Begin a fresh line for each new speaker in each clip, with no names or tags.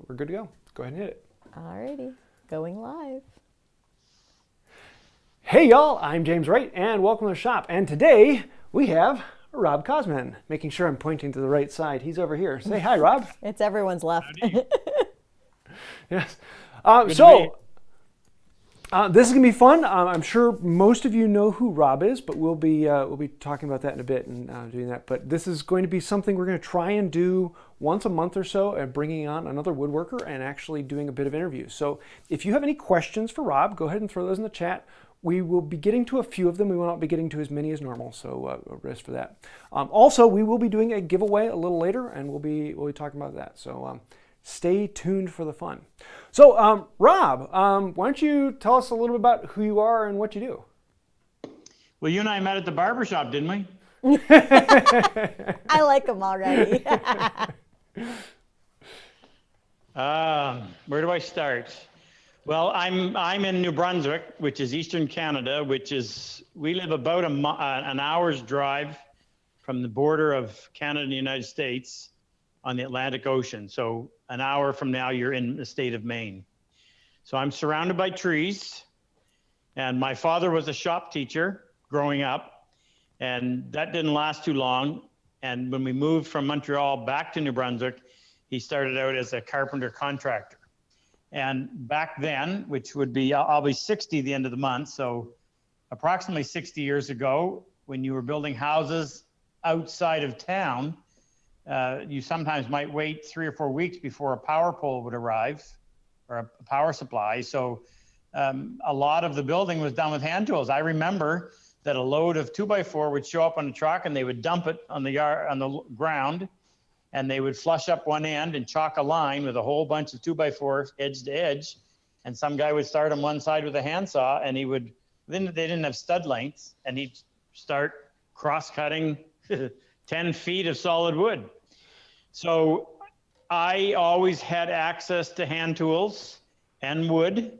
we're good to go. Go ahead and hit it.
Alrighty, going live.
Hey y'all, I'm James Wright and welcome to the shop. And today we have Rob Cosman, making sure I'm pointing to the right side. He's over here. Say hi, Rob.
It's everyone's left.
Yes. This is gonna be fun. I'm sure most of you know who Rob is, but we'll be talking about that in a bit and doing that. But this is going to be something we're going to try and do once a month or so, and bringing on another woodworker and actually doing a bit of interview. So if you have any questions for Rob, go ahead and throw those in the chat. We will be getting to a few of them. We will not be getting to as many as normal, so rest for that. Also, we will be doing a giveaway a little later, and we'll be talking about that. So stay tuned for the fun. So Rob, why don't you tell us a little bit about who you are and what you do?
Well, you and I met at the barber shop, didn't we?
I like them already.
Where do I start? Well, I'm in New Brunswick, which is Eastern Canada, we live about an hour's drive from the border of Canada and the United States on the Atlantic Ocean. So an hour from now, you're in the state of Maine. So I'm surrounded by trees, and my father was a shop teacher growing up, and that didn't last too long. And when we moved from Montreal back to New Brunswick, he started out as a carpenter contractor. And back then, which would be, I'll be 60 the end of the month, so approximately 60 years ago, when you were building houses outside of town, you sometimes might wait 3 or 4 weeks before a power pole would arrive or a power supply. So a lot of the building was done with hand tools. I remember that a load of 2x4 would show up on a truck and they would dump it on the ground, and they would flush up one end and chalk a line with a whole bunch of 2x4 edge to edge. And some guy would start on one side with a handsaw, and they didn't have stud lengths, and he'd start cross-cutting 10 feet of solid wood. So I always had access to hand tools and wood,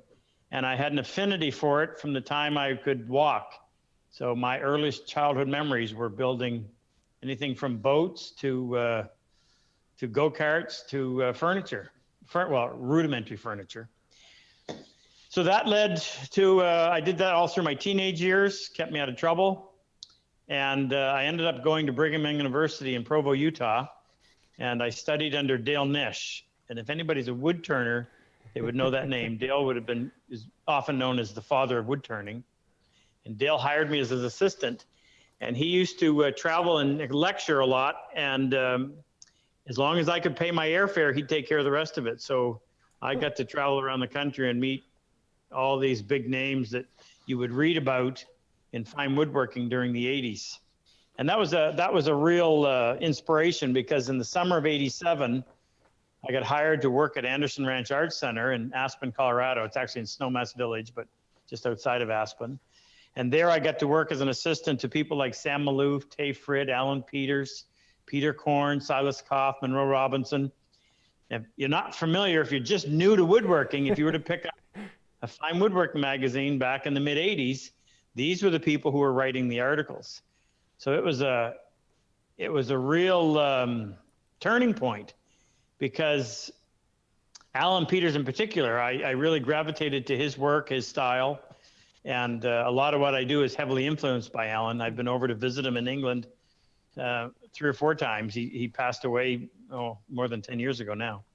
and I had an affinity for it from the time I could walk. So my earliest childhood memories were building anything from boats to go-karts to furniture, rudimentary furniture. So that led to, I did that all through my teenage years, kept me out of trouble. And I ended up going to Brigham Young University in Provo, Utah. And I studied under Dale Nish. And if anybody's a wood turner, they would know that name. Dale is often known as the father of wood turning. And Dale hired me as his assistant. And he used to travel and lecture a lot. And as long as I could pay my airfare, he'd take care of the rest of it. So I got to travel around the country and meet all these big names that you would read about in fine woodworking during the 80s. And that was a real inspiration, because in the summer of 87, I got hired to work at Anderson Ranch Arts Center in Aspen, Colorado. It's actually in Snowmass Village, but just outside of Aspen. And there I got to work as an assistant to people like Sam Malouf, Tay Frid, Alan Peters, Peter Korn, Silas Koff, Monroe Robinson. If you're not familiar, if you're just new to woodworking, if you were to pick up a fine woodworking magazine back in the mid 80s, these were the people who were writing the articles. So it was a real turning point, because Alan Peters in particular, I really gravitated to his work, his style, and a lot of what I do is heavily influenced by Alan. I've been over to visit him in England 3 or 4 times. He passed away more than 10 years ago now.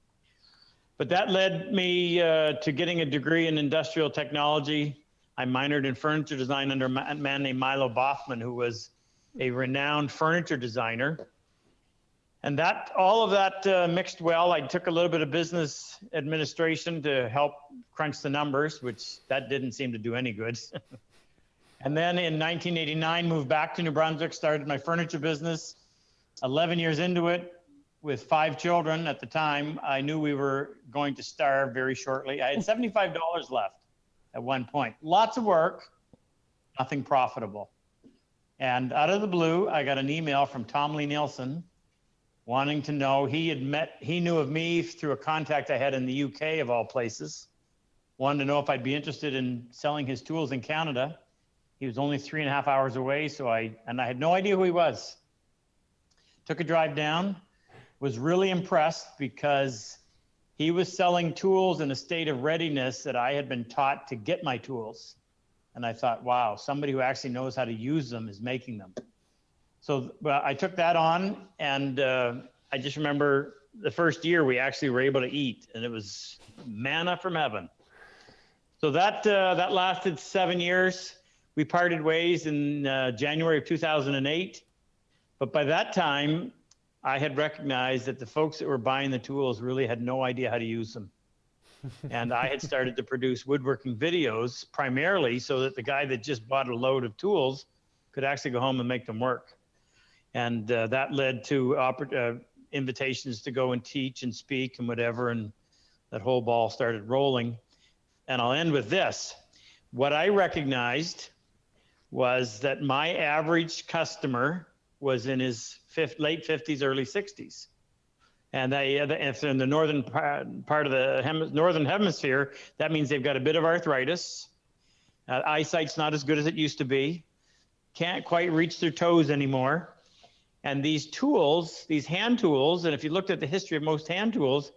But that led me to getting a degree in industrial technology. I minored in furniture design under a man named Milo Boffman, who was a renowned furniture designer. And all of that mixed well. I took a little bit of business administration to help crunch the numbers, which that didn't seem to do any good. And then in 1989, moved back to New Brunswick, started my furniture business. 11 years into it, with 5 children at the time, I knew we were going to starve very shortly. I had $75 left at one point. Lots of work, nothing profitable. And out of the blue, I got an email from Tom Lee Nielsen wanting to know, he knew of me through a contact I had in the UK of all places, wanted to know if I'd be interested in selling his tools in Canada. He was only 3.5 hours away, so I had no idea who he was. Took a drive down, was really impressed because he was selling tools in a state of readiness that I had been taught to get my tools. And I thought, wow, somebody who actually knows how to use them is making them. So I took that on, and I just remember the first year we actually were able to eat, and it was manna from heaven. So that lasted 7 years. We parted ways in January of 2008. But by that time, I had recognized that the folks that were buying the tools really had no idea how to use them. And I had started to produce woodworking videos primarily so that the guy that just bought a load of tools could actually go home and make them work. And that led to invitations to go and teach and speak and whatever. And that whole ball started rolling. And I'll end with this. What I recognized was that my average customer was in his late 50s, early 60s. And if they're in the northern part of the northern hemisphere, that means they've got a bit of arthritis. Eyesight's not as good as it used to be. Can't quite reach their toes anymore. And these tools, these hand tools, and if you looked at the history of most hand tools,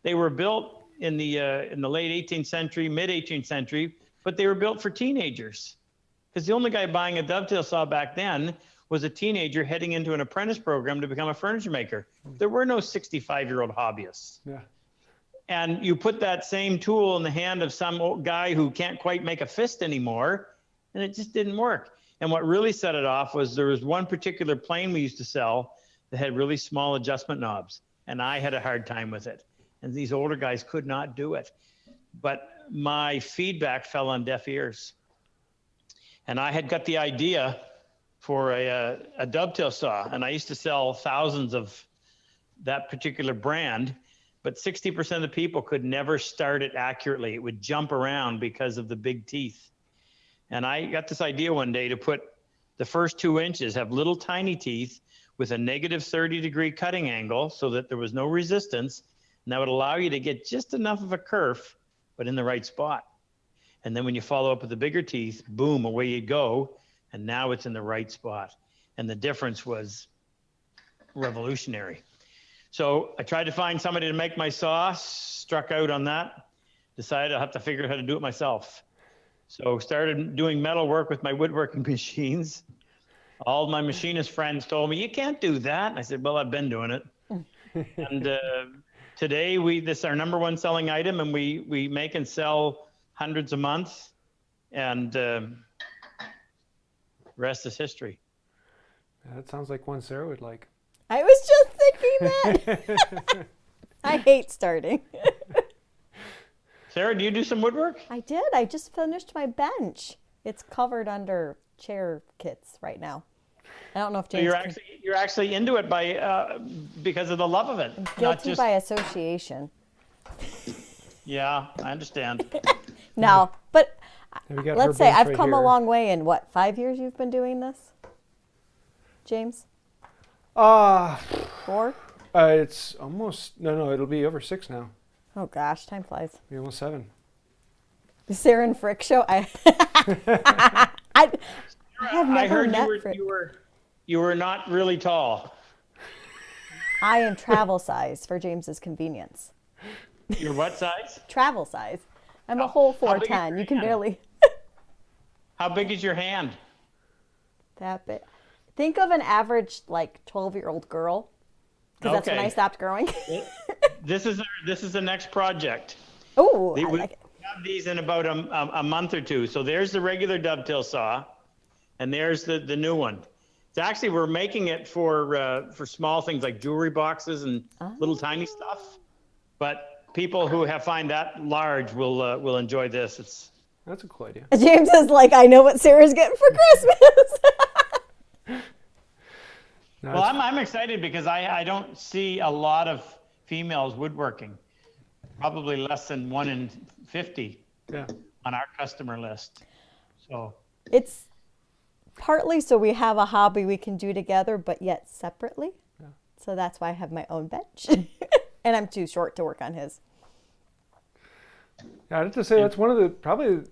they were built in the late 18th century, mid 18th century, but they were built for teenagers. Because the only guy buying a dovetail saw back then was a teenager heading into an apprentice program to become a furniture maker. There were no 65-year-old hobbyists.
Yeah.
And you put that same tool in the hand of some old guy who can't quite make a fist anymore, and it just didn't work. And what really set it off was there was one particular plane we used to sell that had really small adjustment knobs, and I had a hard time with it. And these older guys could not do it. But my feedback fell on deaf ears. And I had got the idea for a dovetail saw, and I used to sell thousands of that particular brand, but 60% of the people could never start it accurately. It would jump around because of the big teeth. And I got this idea one day to put the first 2 inches, have little tiny teeth with a negative 30-degree cutting angle so that there was no resistance, and that would allow you to get just enough of a kerf, but in the right spot. And then when you follow up with the bigger teeth, boom, away you go. And now it's in the right spot. And the difference was revolutionary. So I tried to find somebody to make my saw, struck out on that, decided I'll have to figure out how to do it myself. So started doing metal work with my woodworking machines. All my machinist friends told me, you can't do that. And I said, well, I've been doing it. And today this is our #1 selling item, and we make and sell hundreds a month. And rest is history.
That sounds like one Sarah would like.
I was just thinking that. I hate starting.
Sarah, do you do some woodwork?
I did. I just finished my bench. It's covered under chair kits right now. I don't know if James.
So you're actually into it because of the love of it.
I'm
not
guilty
just
by association.
Yeah, I understand.
No, but
And we got her
let's say
bench
I've
right
come a
here.
long way in what, 5 years you've been doing this, James? 4?
It's almost no. It'll be over 6 now.
Oh gosh, time flies.
Be almost 7.
The Sarah and Frick show. I have never
I heard
met
you were not really tall.
I am travel size for James's convenience.
You're what size?
Travel size. I'm a whole
how big is
4'10".
your
You can
hand?
barely.
How big is your hand?
That big. Think of an average 12-year-old girl, because that's when
Okay.
I stopped growing.
This is the next project.
Oh, I
We
like it.
have these in about a month or two. So there's the regular dovetail saw, and there's the new one. It's actually, we're making it for small things like jewelry boxes and little tiny stuff. But people who find that large will enjoy this.
That's a cool idea.
James is like, I know what Sarah's getting for Christmas.
No,
Well,
it's-
I'm excited because I don't see a lot of females woodworking. Probably less than 1 in 50
yeah.
on our customer list. So
It's partly so we have a hobby we can do together, but yet separately.
Yeah.
So that's why I have my own bench. And I'm too short to work on his.
Yeah, I'd have to say that's probably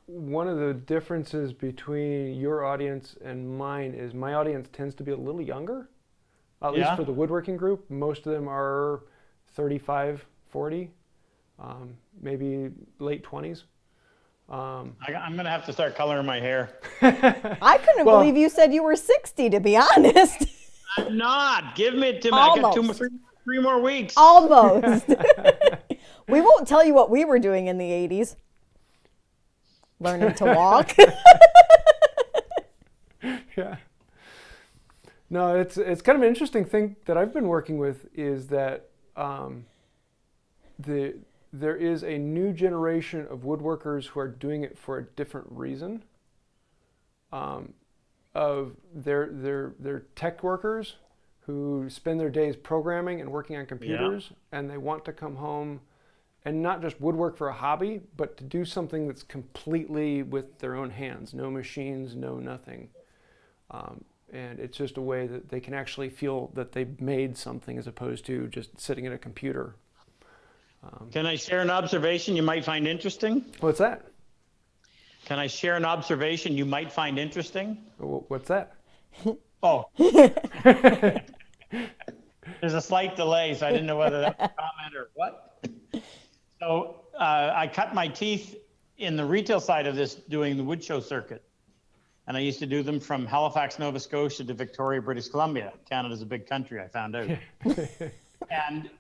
one of the differences between your audience and mine is my audience tends to be a little younger, at least
Yeah.
for the woodworking group. Most of them are 35, 40. maybe late 20s.
I'm going to have to start coloring my hair.
I couldn't
Well-
believe you said you were 60, to be honest.
I'm not. Give me to I got
Almost.
three more weeks.
Almost. We won't tell you what we were doing in the 80s. Learning to walk.
Yeah. No, it's kind of an interesting thing that I've been working with is that there is a new generation of woodworkers who are doing it for a different reason. Of they're tech workers who spend their days programming and working on computers, and they want to come home and not just woodwork for a hobby, but to do something that's completely with their own hands, no machines, no nothing. And it's just a way that they can actually feel that they've made something as opposed to just sitting at a computer.
Can I share an observation you might find interesting?
What's that?
Can I share an observation you might find interesting?
What's that?
Oh. There's a slight delay, so I didn't know whether that was a comment or what. So I cut my teeth in the retail side of this doing the wood show circuit. And I used to do them from Halifax, Nova Scotia to Victoria, British Columbia. Canada's a big country, I found out. And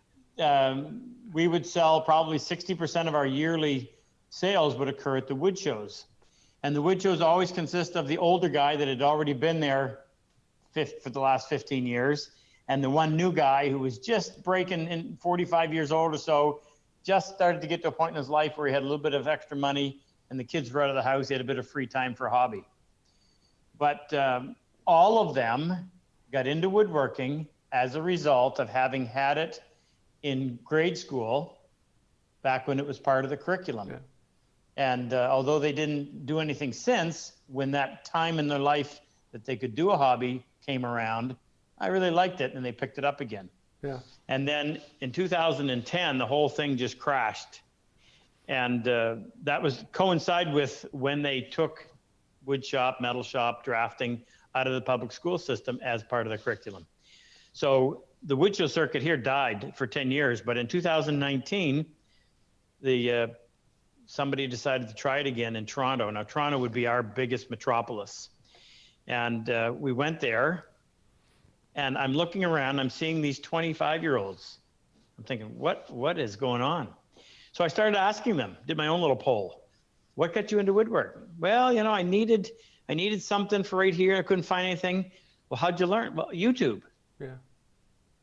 we would sell probably 60% of our yearly sales would occur at the wood shows. And the wood shows always consist of the older guy that had already been there for the last 15 years. And the one new guy who was just breaking in 45 years old or so, just started to get to a point in his life where he had a little bit of extra money and the kids were out of the house. He had a bit of free time for a hobby. But all of them got into woodworking as a result of having had it in grade school back when it was part of the curriculum. Yeah. And although they didn't do anything since, when that time in their life that they could do a hobby came around, I really liked it and they picked it up again.
Yeah.
And then in 2010, the whole thing just crashed. And that was coincide with when they took wood shop, metal shop, drafting out of the public school system as part of the curriculum. So the wood show circuit here died for 10 years, but in 2019, somebody decided to try it again in Toronto. Now, Toronto would be our biggest metropolis. And we went there, and I'm looking around, I'm seeing these 25-year-olds. I'm thinking, what is going on? So I started asking them, did my own little poll. What got you into woodworking? Well, you know, I needed something for right here. I couldn't find anything. Well, how'd you learn? Well, YouTube.
Yeah.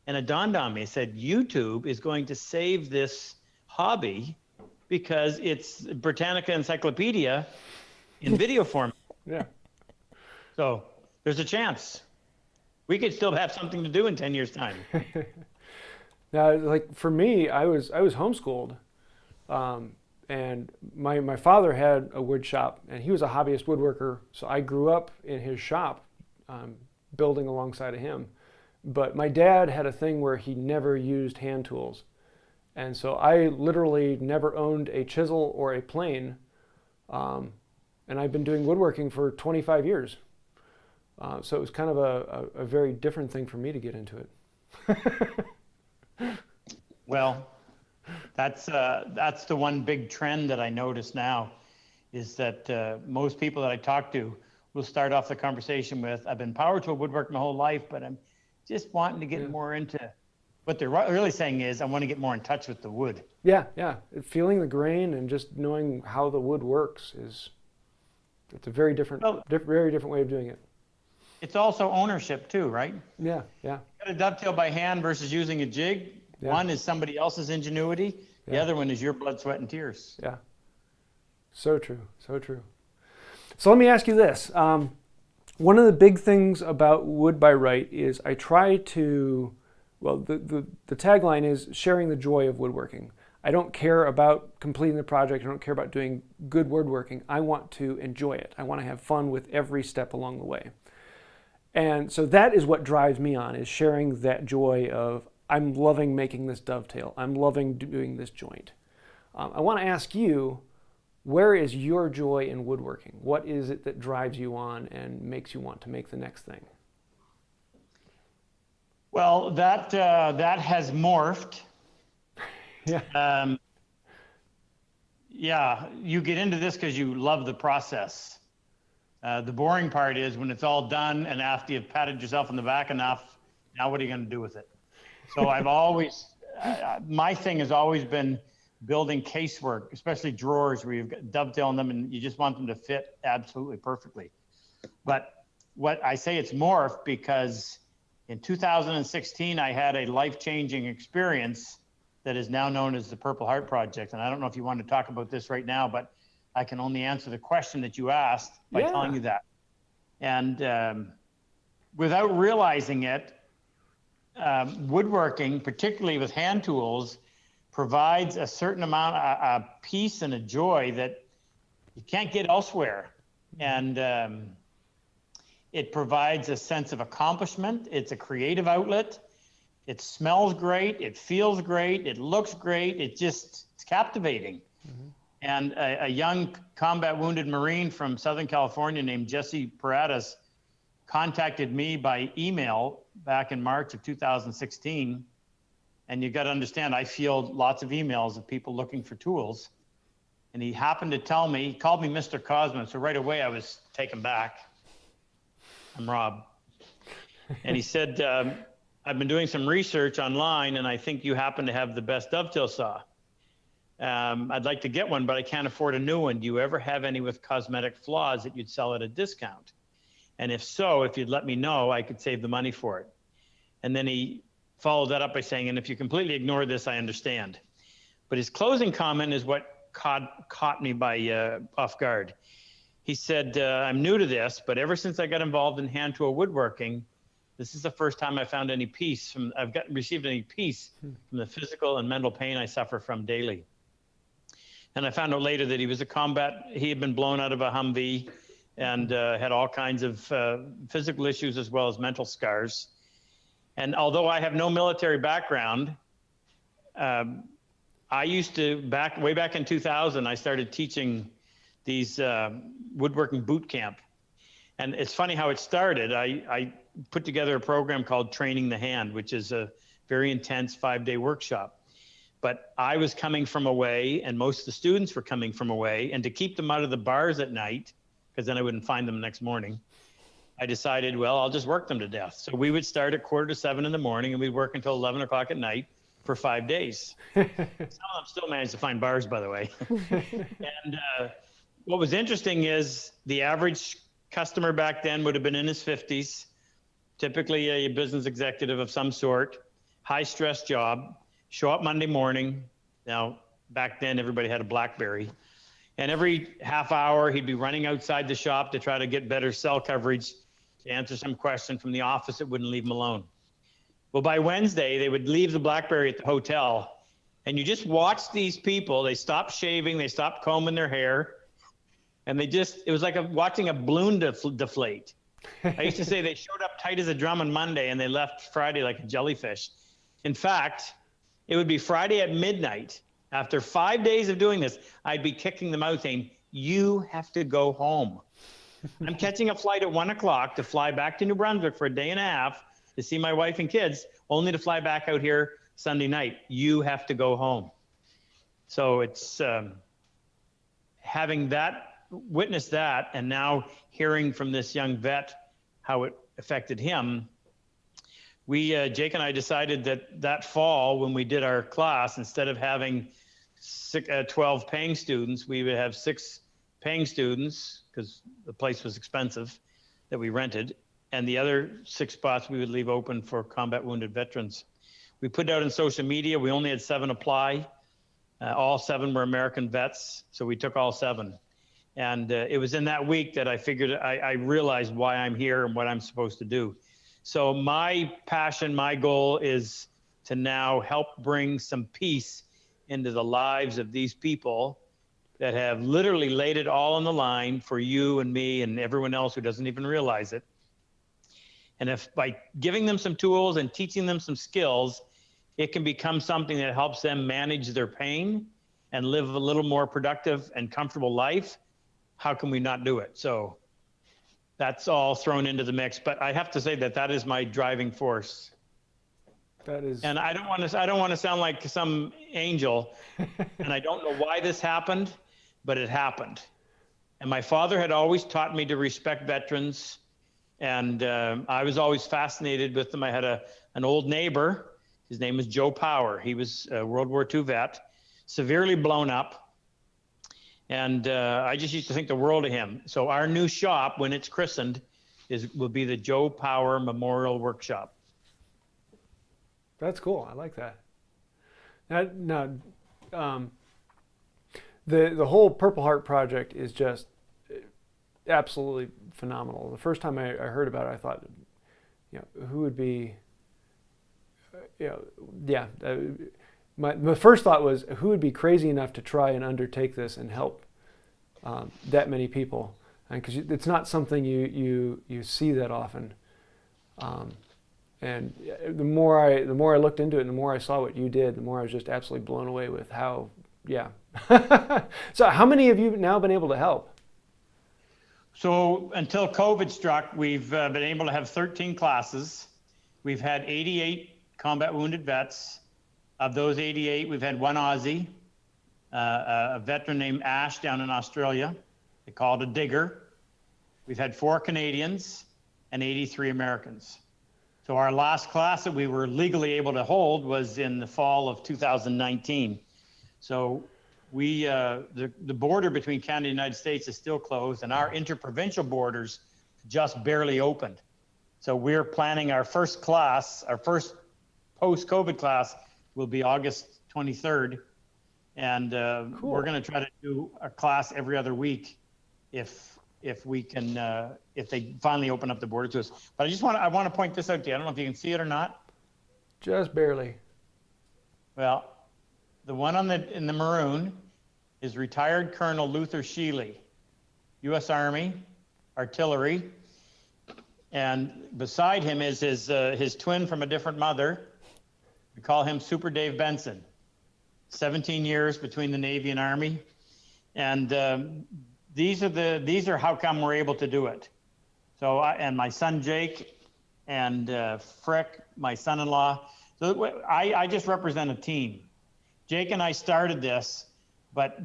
And it dawned on me. I said, YouTube is going to save this hobby because it's Britannica Encyclopedia in video form.
Yeah.
So there's a chance. We could still have something to do in 10 years' time.
Now, like for me, I was homeschooled. And my father had a wood shop, and he was a hobbyist woodworker. So I grew up in his shop, building alongside of him. But my dad had a thing where he never used hand tools. And so I literally never owned a chisel or a plane. And I've been doing woodworking for 25 years. So it was kind of a very different thing for me to get into it.
Well, that's the one big trend that I notice now is that most people that I talk to will start off the conversation with, I've been power tool woodworking my whole life, but I'm just wanting to get more into, what they're really saying is, I want to get more in touch with the wood.
Yeah. Feeling the grain and just knowing how the wood works it's a very different way of doing it.
It's also ownership too, right?
Yeah.
You got a dovetail by hand versus using a jig. Yeah. One is somebody else's ingenuity. The other one is your blood, sweat, and tears.
Yeah. So true. So let me ask you this. One of the big things about Wood by Wright is I try to, well, the tagline is sharing the joy of woodworking. I don't care about completing the project. I don't care about doing good woodworking. I want to enjoy it. I want to have fun with every step along the way. And so that is what drives me on, is sharing that joy of, I'm loving making this dovetail. I'm loving doing this joint. I want to ask you, where is your joy in woodworking? What is it that drives you on and makes you want to make the next thing?
Well, that has morphed.
Yeah.
yeah, you get into this because you love the process. The boring part is when it's all done and after you've patted yourself on the back enough, now what are you going to do with it? So I've always, my thing has always been building casework, especially drawers where you've got dovetailing them and you just want them to fit absolutely perfectly. But what I say it's morphed because in 2016, I had a life-changing experience that is now known as the Purple Heart Project. And I don't know if you want to talk about this right now, but I can only answer the question that you asked by telling you that. And without realizing it, woodworking, particularly with hand tools, provides a certain amount of peace and a joy that you can't get elsewhere. And it provides a sense of accomplishment. It's a creative outlet. It smells great. It feels great. It looks great. It's captivating. Mm-hmm. And a young combat wounded Marine from Southern California named Jesse Paradas contacted me by email back in March of 2016. And you got to understand, I field lots of emails of people looking for tools. And he happened to tell me, he called me Mr. Cosman. So right away I was taken back. I'm Rob. And he said, I've been doing some research online and I think you happen to have the best dovetail saw. I'd like to get one, but I can't afford a new one. Do you ever have any with cosmetic flaws that you'd sell at a discount? And if so, if you'd let me know, I could save the money for it. And then he followed that up by saying, and if you completely ignore this, I understand. But his closing comment is what caught me by off guard. He said, I'm new to this, but ever since I got involved in hand tool woodworking, this is the first time I found any peace received any peace from the physical and mental pain I suffer from daily. And I found out later that he had been blown out of a Humvee and had all kinds of physical issues as well as mental scars. And although I have no military background, I used to, way back in 2000, I started teaching these woodworking boot camp. And it's funny how it started. I put together a program called Training the Hand, which is a very intense 5-day workshop. But I was coming from away and most of the students were coming from away, and to keep them out of the bars at night, because then I wouldn't find them the next morning, I decided, well, I'll just work them to death. So we would start at 6:45 in the morning and we'd work until 11 o'clock at night for 5 days. Some of them still managed to find bars, by the way. And what was interesting is the average customer back then would have been in his 50s, typically a business executive of some sort, high stress job, show up Monday morning. Now, back then everybody had a BlackBerry. And every half hour he'd be running outside the shop to try to get better cell coverage to answer some question from the office that wouldn't leave him alone. Well, by Wednesday, they would leave the BlackBerry at the hotel, and you just watch these people. They stopped shaving, they stopped combing their hair, and it was like watching a balloon deflate. I used to say they showed up tight as a drum on Monday, and they left Friday like a jellyfish. In fact, it would be Friday at midnight. After 5 days of doing this, I'd be kicking them out saying, you have to go home. I'm catching a flight at 1 o'clock to fly back to New Brunswick for a day and a half to see my wife and kids, only to fly back out here Sunday night. You have to go home. So it's having witnessed that, and now hearing from this young vet how it affected him. Jake and I decided that fall when we did our class, instead of having 12 paying students, we would have 6 paying students because the place was expensive that we rented. And the other 6 spots we would leave open for combat wounded veterans. We put it out on social media. We only had 7 apply. All 7 were American vets. So we took all 7. And it was in that week that I figured, I realized why I'm here and what I'm supposed to do. So my passion, my goal is to now help bring some peace into the lives of these people that have literally laid it all on the line for you and me and everyone else who doesn't even realize it. And if by giving them some tools and teaching them some skills, it can become something that helps them manage their pain and live a little more productive and comfortable life, how can we not do it? So that's all thrown into the mix, but I have to say that is my driving force.
That is.
And I don't want to sound like some angel, and I don't know why this happened, but it happened. And my father had always taught me to respect veterans, and I was always fascinated with them. I had an old neighbor. His name was Joe Power. He was a World War II vet, severely blown up. And I just used to think the world of him. So our new shop, when it's christened, will be the Joe Power Memorial Workshop.
That's cool. I like that. Now, the whole Purple Heart project is just absolutely phenomenal. The first time I heard about it, I thought, who would be, my first thought was, who would be crazy enough to try and undertake this and help that many people? Because it's not something you see that often. And the more I looked into it, and the more I saw what you did, the more I was just absolutely blown away with how, So how many of you have now been able to help?
So until COVID struck, we've been able to have 13 classes. We've had 88 combat wounded vets. Of those 88, we've had one Aussie, a veteran named Ash down in Australia. They call it a digger. We've had 4 Canadians and 83 Americans. So our last class that we were legally able to hold was in the fall of 2019. So the border between Canada and the United States is still closed, and our interprovincial borders just barely opened. So we're planning our first class, our first post-COVID class will be August 23rd. And
Cool.
We're going to try to do a class every other week if we can, if they finally open up the border to us. But I want to point this out to you. I don't know if you can see it or not.
Just barely.
Well, the one in the maroon is retired Colonel Luther Sheely, U.S. Army, artillery. And beside him is his twin from a different mother. We call him Super Dave Benson. 17 years between the Navy and Army. And these are how come we're able to do it. So and my son Jake and Frick, my son-in-law. So I just represent a team. Jake and I started this, but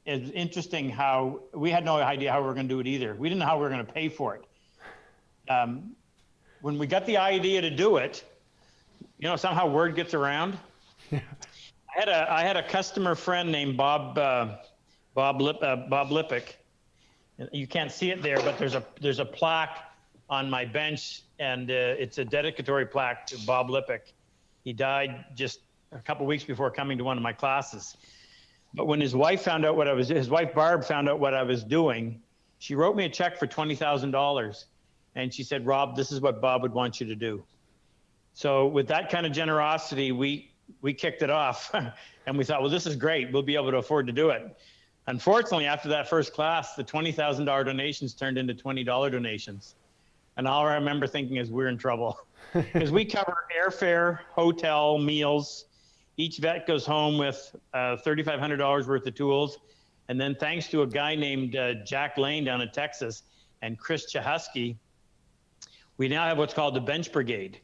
it's interesting how we had no idea how we were going to do it either. We didn't know how we were going to pay for it. When we got the idea to do it, somehow word gets around.
Yeah.
I had a customer friend named Bob Lippick. You can't see it there, but there's a plaque on my bench, and it's a dedicatory plaque to Bob Lippick. He died just a couple weeks before coming to one of my classes. But when his wife Barb found out what I was doing, she wrote me a check for $20,000, and she said, "Rob, this is what Bob would want you to do." So with that kind of generosity, we kicked it off, and we thought, well, this is great. We'll be able to afford to do it. Unfortunately, after that first class, the $20,000 donations turned into $20 donations. And all I remember thinking is we're in trouble because we cover airfare, hotel, meals. Each vet goes home with $3,500 worth of tools. And then thanks to a guy named Jack Lane down in Texas and Chris Chahusky, we now have what's called the Bench Brigade.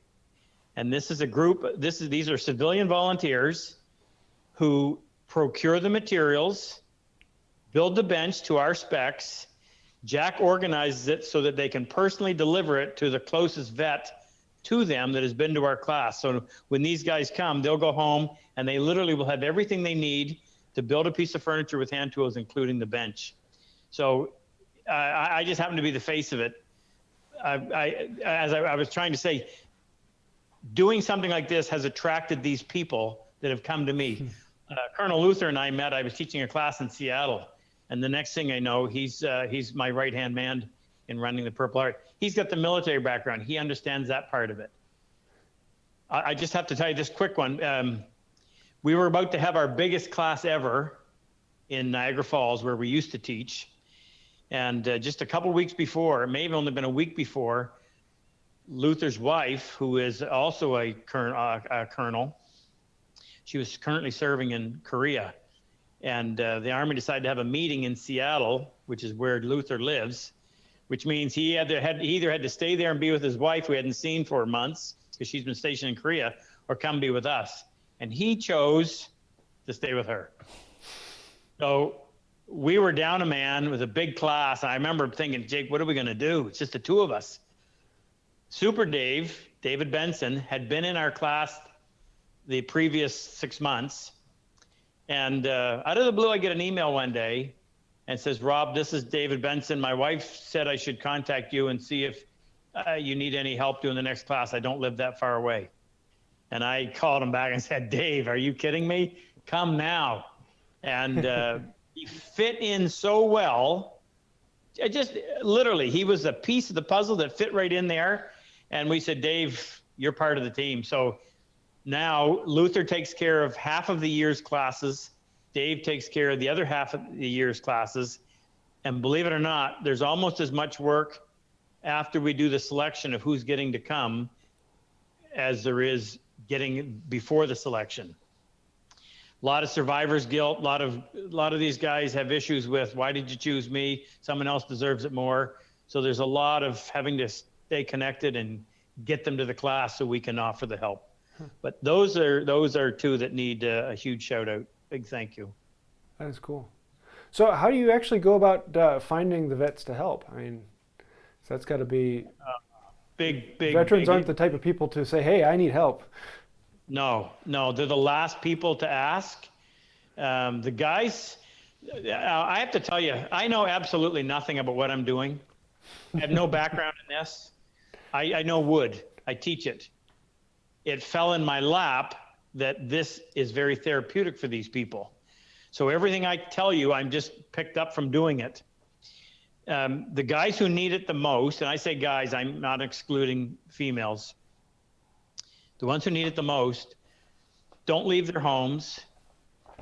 And this is a group, these are civilian volunteers who procure the materials, build the bench to our specs. Jack organizes it so that they can personally deliver it to the closest vet to them that has been to our class. So when these guys come, they'll go home and they literally will have everything they need to build a piece of furniture with hand tools, including the bench. So I just happen to be the face of it. As I was trying to say, doing something like this has attracted these people that have come to me. Colonel Luther and I met. I was teaching a class in Seattle, and the next thing I know, he's my right-hand man in running the Purple Heart. He's got the military background. He understands that part of it. I just have to tell you this quick one. We were about to have our biggest class ever in Niagara Falls, where we used to teach. And just a couple weeks before, it may have only been a week before, Luther's wife, who is also a colonel, she was currently serving in Korea. And the Army decided to have a meeting in Seattle, which is where Luther lives, which means he either had to stay there and be with his wife, who he hadn't seen for months because she's been stationed in Korea, or come be with us. And he chose to stay with her. So we were down a man with a big class. I remember thinking, Jake, what are we going to do? It's just the two of us. Super David Benson, had been in our class the previous 6 months. And out of the blue, I get an email one day and says, Rob, this is David Benson. My wife said I should contact you and see if you need any help doing the next class. I don't live that far away. And I called him back and said, Dave, are you kidding me? Come now. And he fit in so well. Just literally, he was a piece of the puzzle that fit right in there. And we said, Dave, you're part of the team. So now Luther takes care of half of the year's classes. Dave takes care of the other half of the year's classes. And believe it or not, there's almost as much work after we do the selection of who's getting to come as there is getting before the selection. A lot of survivor's guilt. A lot of these guys have issues with, why did you choose me? Someone else deserves it more. So there's a lot of having to stay connected and get them to the class so we can offer the help. But those are two that need a huge shout out. Big thank you.
That is cool. So how do you actually go about finding the vets to help? I mean, so that's got to be
big.
Veterans aren't the type of people to say, hey, I need help.
No, they're the last people to ask. The guys, I have to tell you, I know absolutely nothing about what I'm doing. I have no background in this. I know wood. I teach it. It fell in my lap that this is very therapeutic for these people. So everything I tell you, I'm just picked up from doing it. The guys who need it the most, and I say guys, I'm not excluding females. The ones who need it the most don't leave their homes,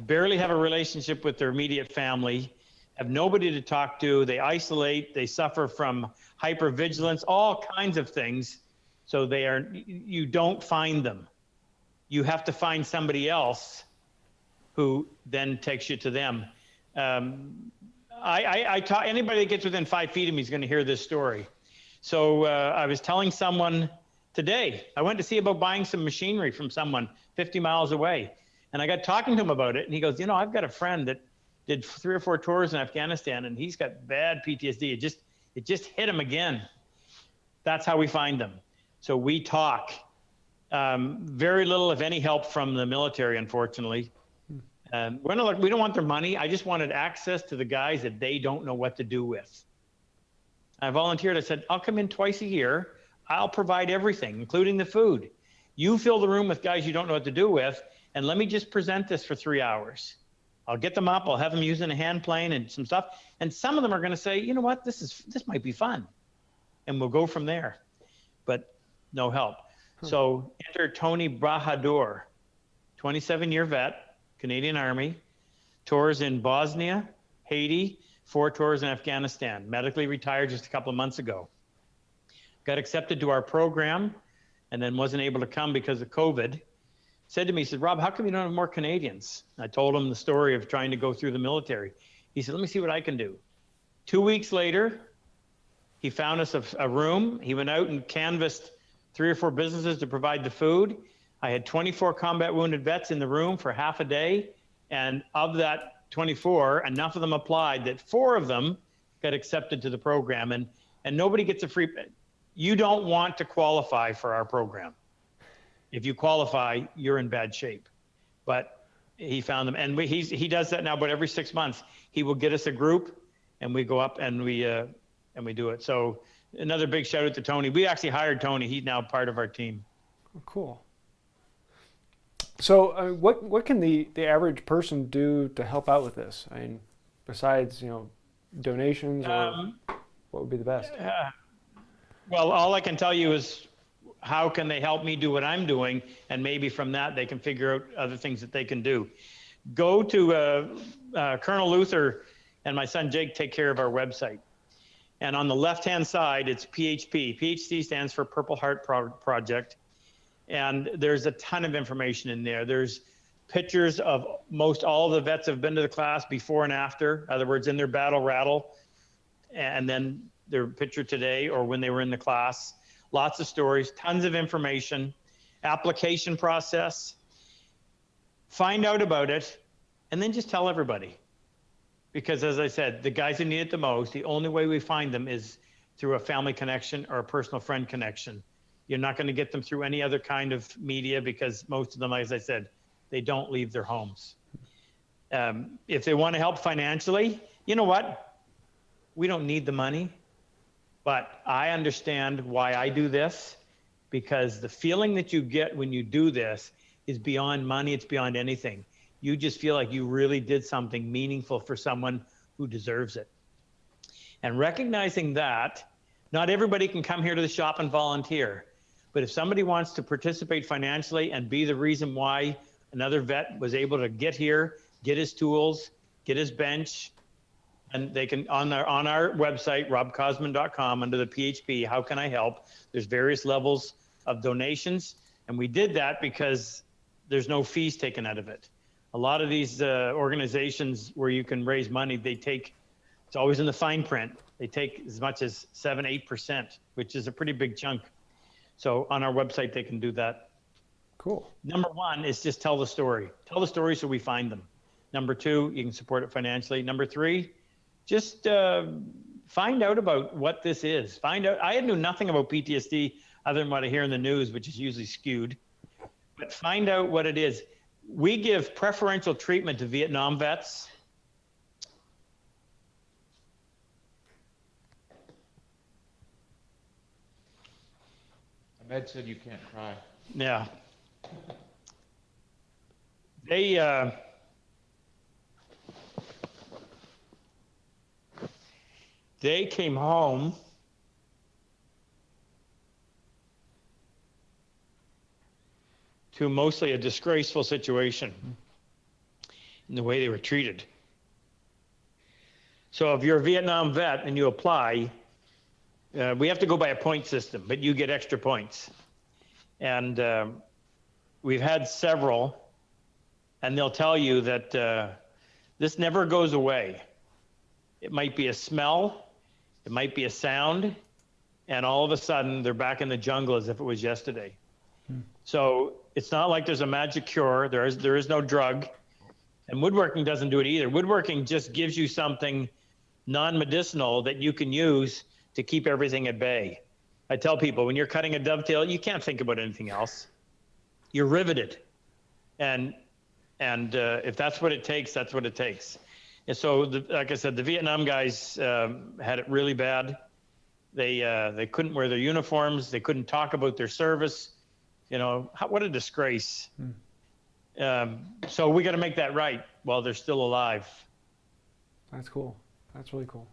barely have a relationship with their immediate family, have nobody to talk to, they isolate, they suffer from hypervigilance, all kinds of things. So you don't find them. You have to find somebody else who then takes you to them. Anybody that gets within 5 feet of me is going to hear this story. So I was telling someone today, I went to see about buying some machinery from someone 50 miles away. And I got talking to him about it. And he goes, I've got a friend that did 3 or 4 tours in Afghanistan and he's got bad PTSD. It just hit him again. That's how we find them. So we talk. Very little, if any, help from the military, unfortunately. We don't want their money. I just wanted access to the guys that they don't know what to do with. I volunteered. I said, I'll come in twice a year. I'll provide everything, including the food. You fill the room with guys you don't know what to do with, and let me just present this for 3 hours. I'll get them up. I'll have them using a hand plane and some stuff. And some of them are going to say, you know what, this might be fun. And we'll go from there. But no help. So enter Tony Brahadur, 27-year vet, Canadian Army, tours in Bosnia, Haiti, 4 tours in Afghanistan, medically retired just a couple of months ago. Got accepted to our program and then wasn't able to come because of COVID. Said to me, he said, Rob, how come you don't have more Canadians? I told him the story of trying to go through the military. He said, let me see what I can do. 2 weeks later, he found us a room. He went out and canvassed 3 or 4 businesses to provide the food. I had 24 combat wounded vets in the room for half a day. And of that 24, enough of them applied that 4 of them got accepted to the program. And nobody gets a free, you don't want to qualify for our program. If you qualify, you're in bad shape. But he found them. And he does that now, but every 6 months, he will get us a group and we go up and we do it. So another big shout out to Tony. We actually hired Tony. He's now part of our team.
Oh, cool. So what can the average person do to help out with this? I mean, besides, donations, or what would be the best?
Well, all I can tell you is how can they help me do what I'm doing? And maybe from that, they can figure out other things that they can do. Go to Colonel Luther and my son Jake take care of our website. And on the left-hand side, it's PHP. PHP stands for Purple Heart Project. And there's a ton of information in there. There's pictures of most all of the vets have been to the class before and after. In other words, in their battle rattle. And then their picture today or when they were in the class. Lots of stories, tons of information, application process. Find out about it, and then just tell everybody. because as I said, the guys who need it the most, the only way we find them is through a family connection or a personal friend connection. You're not going to get them through any other kind of media because most of them, as I said, they don't leave their homes. If they want to help financially, you know what? We don't need the money, but I understand why I do this, because the feeling that you get when you do this is beyond money. It's beyond anything. You just feel like you really did something meaningful for someone who deserves it. And recognizing that, not everybody can come here to the shop and volunteer, but if somebody wants to participate financially and be the reason why another vet was able to get here, get his tools, get his bench, and they can, on our website, robcosman.com, under the PHP, how can I help? There's various levels of donations. And we did that because there's no fees taken out of it. A lot of these organizations where you can raise money, they take, it's always in the fine print, they take as much as 7-8%, which is a pretty big chunk. So on our website, they can do that.
Cool.
Number one is just tell the story. Tell the story so we find them. Number two, you can support it financially. Number three, just find out about what this is. Find out. I knew nothing about PTSD other than what I hear in the news, which is usually skewed. But find out what it is. We give preferential treatment to Vietnam vets.
Ahmed said you can't cry.
Yeah. They came home to mostly a disgraceful situation in the way they were treated. So if you're a Vietnam vet and you apply, we have to go by a point system, but you get extra points. And we've had several, and they'll tell you that this never goes away. It might be a smell, it might be a sound, and all of a sudden they're back in the jungle as if it was yesterday. So it's not like there's a magic cure. There is no drug, and woodworking doesn't do it either. Woodworking just gives you something non-medicinal that you can use to keep everything at bay. I tell people, when you're cutting a dovetail, you can't think about anything else. You're riveted, and if that's what it takes, that's what it takes. And so, like I said, the Vietnam guys had it really bad. They couldn't wear their uniforms. They couldn't talk about their service. You know, what a disgrace. So we got to make that right while they're still alive.
That's cool. That's really cool.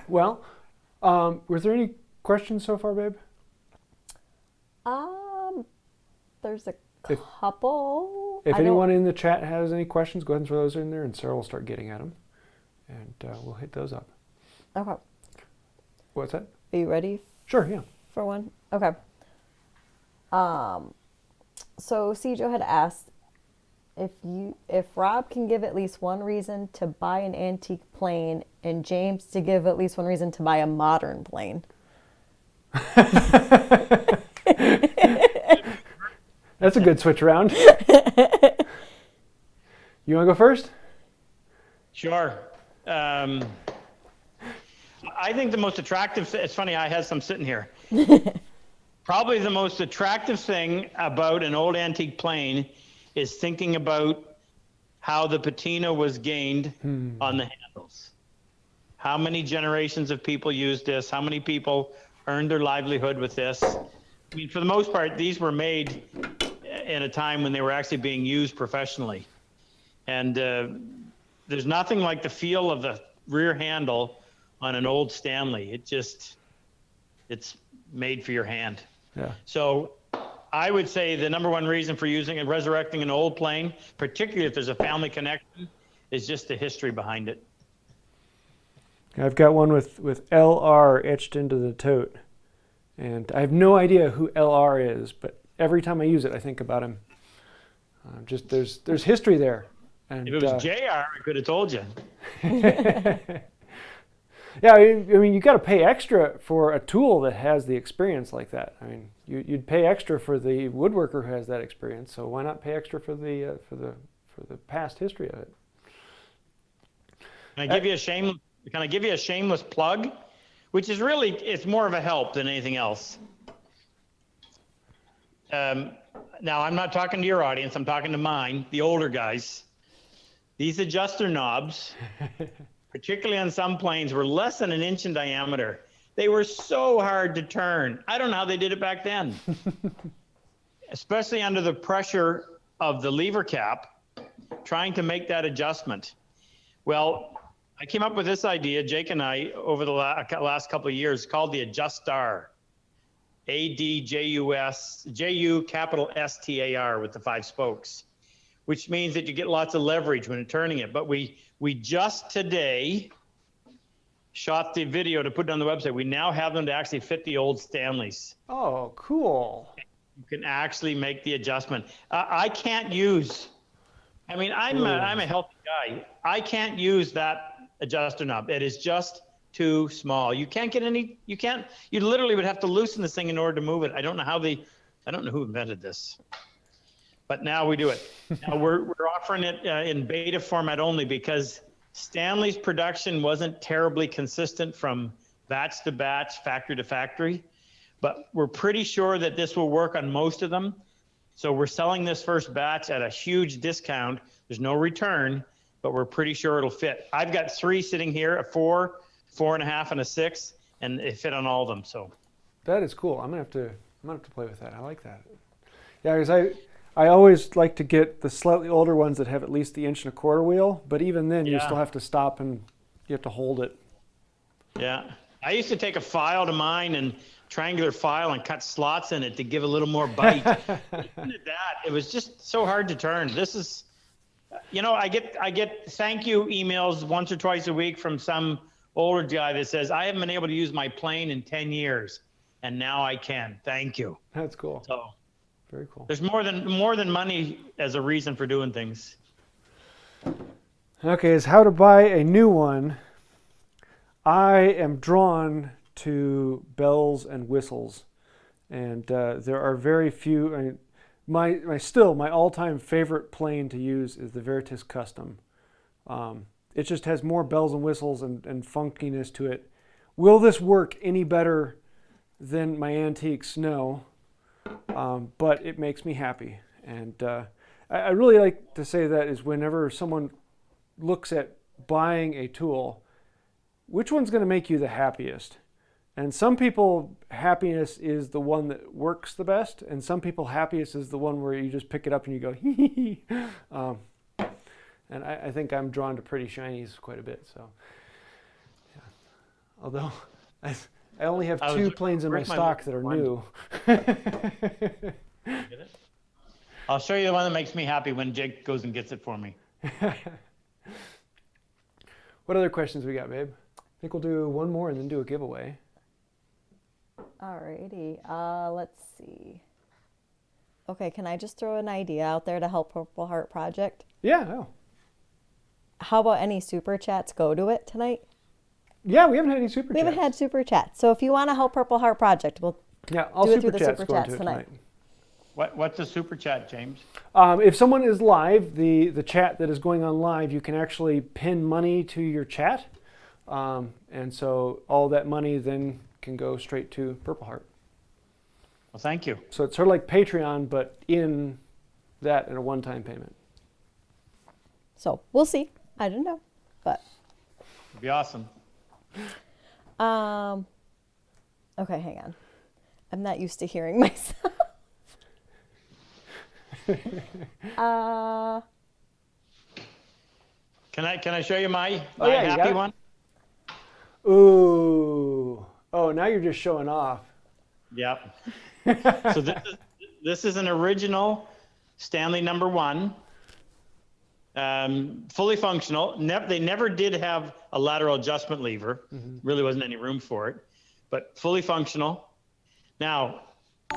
Well, were there any questions so far, babe?
There's a couple.
If anyone in the chat has any questions, go ahead and throw those in there, and Sarah will start getting at them, and we'll hit those up.
Okay.
What's that?
Are you ready?
Sure, yeah.
For one? Okay. So Cjo had asked if Rob can give at least one reason to buy an antique plane, and James to give at least one reason to buy a modern plane.
That's a good switch around. You want to go first?
Sure. I think the most attractive, it's funny, I have some sitting here. Probably the most attractive thing about an old antique plane is thinking about how the patina was gained on the handles. How many generations of people used this? How many people earned their livelihood with this? I mean, for the most part, these were made in a time when they were actually being used professionally. And there's nothing like the feel of the rear handle on an old Stanley. It's made for your hand.
Yeah.
So I would say the number one reason for using and resurrecting an old plane, particularly if there's a family connection, is just the history behind it.
I've got one with LR etched into the tote, and I have no idea who LR is, but every time I use it, I think about him. Just there's history there. And,
if it was JR, I could have told you.
Yeah, I mean, you got to pay extra for a tool that has the experience like that. I mean, you'd pay extra for the woodworker who has that experience. So why not pay extra for the past history of it?
Can I give you a shameless plug? Which is really, it's more of a help than anything else. Now, I'm not talking to your audience. I'm talking to mine, the older guys. These adjuster knobs, particularly on some planes, were less than an inch in diameter. They were so hard to turn. I don't know how they did it back then. Especially under the pressure of the lever cap, trying to make that adjustment. Well, I came up with this idea, Jake and I, over the last couple of years, called the Adjustar. ADJUS, JU capital STAR with the 5 spokes, which means that you get lots of leverage when you're turning it. But we just today shot the video to put it on the website. We now have them to actually fit the old Stanleys.
Oh, cool.
You can actually make the adjustment. I can't use, I mean, I'm a healthy guy. I can't use that adjuster knob. It is just too small. You can't get any, you literally would have to loosen this thing in order to move it. I don't know who invented this, but now we do it. Now we're offering it in beta format only because Stanley's production wasn't terribly consistent from batch to batch, factory to factory, but we're pretty sure that this will work on most of them. So we're selling this first batch at a huge discount. There's no return, but we're pretty sure it'll fit. I've got 3 sitting here, a 4, 4.5, and a 6, and they fit on all of them. So
that is cool. I'm gonna have to play with that. I like that. Yeah, because I always like to get the slightly older ones that have at least the 1.25" wheel, but even then you still have to stop and you have to hold it.
Yeah, I used to take a file to mine and triangular file and cut slots in it to give a little more bite. Even at that, it was just so hard to turn. This is, you know, I get thank you emails once or twice a week from some older guy that says, I haven't been able to use my plane in 10 years, and now I can. Thank you.
That's cool.
So
very cool.
there's more than money as a reason for doing things.
Okay, is how to buy a new one. I am drawn to bells and whistles, and there are very few. I mean, my all-time favorite plane to use is the Veritas Custom. It just has more bells and whistles and funkiness to it. Will this work any better than my antiques? No, but it makes me happy. And I really like to say that is whenever someone looks at buying a tool, which one's going to make you the happiest? And some people, happiness is the one that works the best, and some people, happiness is the one where you just pick it up and you go, hee hee hee. And I think I'm drawn to pretty shinies quite a bit. So, yeah. Although I only have 2 planes in my stock that are new.
I'll show you the one that makes me happy when Jake goes and gets it for me.
What other questions we got, babe? I think we'll do one more and then do a giveaway.
Alrighty, let's see. Okay, can I just throw an idea out there to help Purple Heart Project?
Yeah. Oh.
How about any super chats go to it tonight?
Yeah, we haven't had any super chats.
We haven't had super chats. So if you want to help Purple Heart Project, we'll do it through the super chats tonight.
What's a super chat, James?
If someone is live, the chat that is going on live, you can actually pin money to your chat. And so all that money then can go straight to Purple Heart.
Well, thank you.
So it's sort of like Patreon, but in that in a one-time payment.
So we'll see. I don't know, but
It'd be awesome.
Okay, hang on. I'm not used to hearing myself.
Can I show you my
yeah,
happy one?
Ooh. Oh, now you're just showing off.
Yep. So this is an original Stanley #1. Fully functional. They never did have a lateral adjustment lever. Really wasn't any room for it, but fully functional. Now,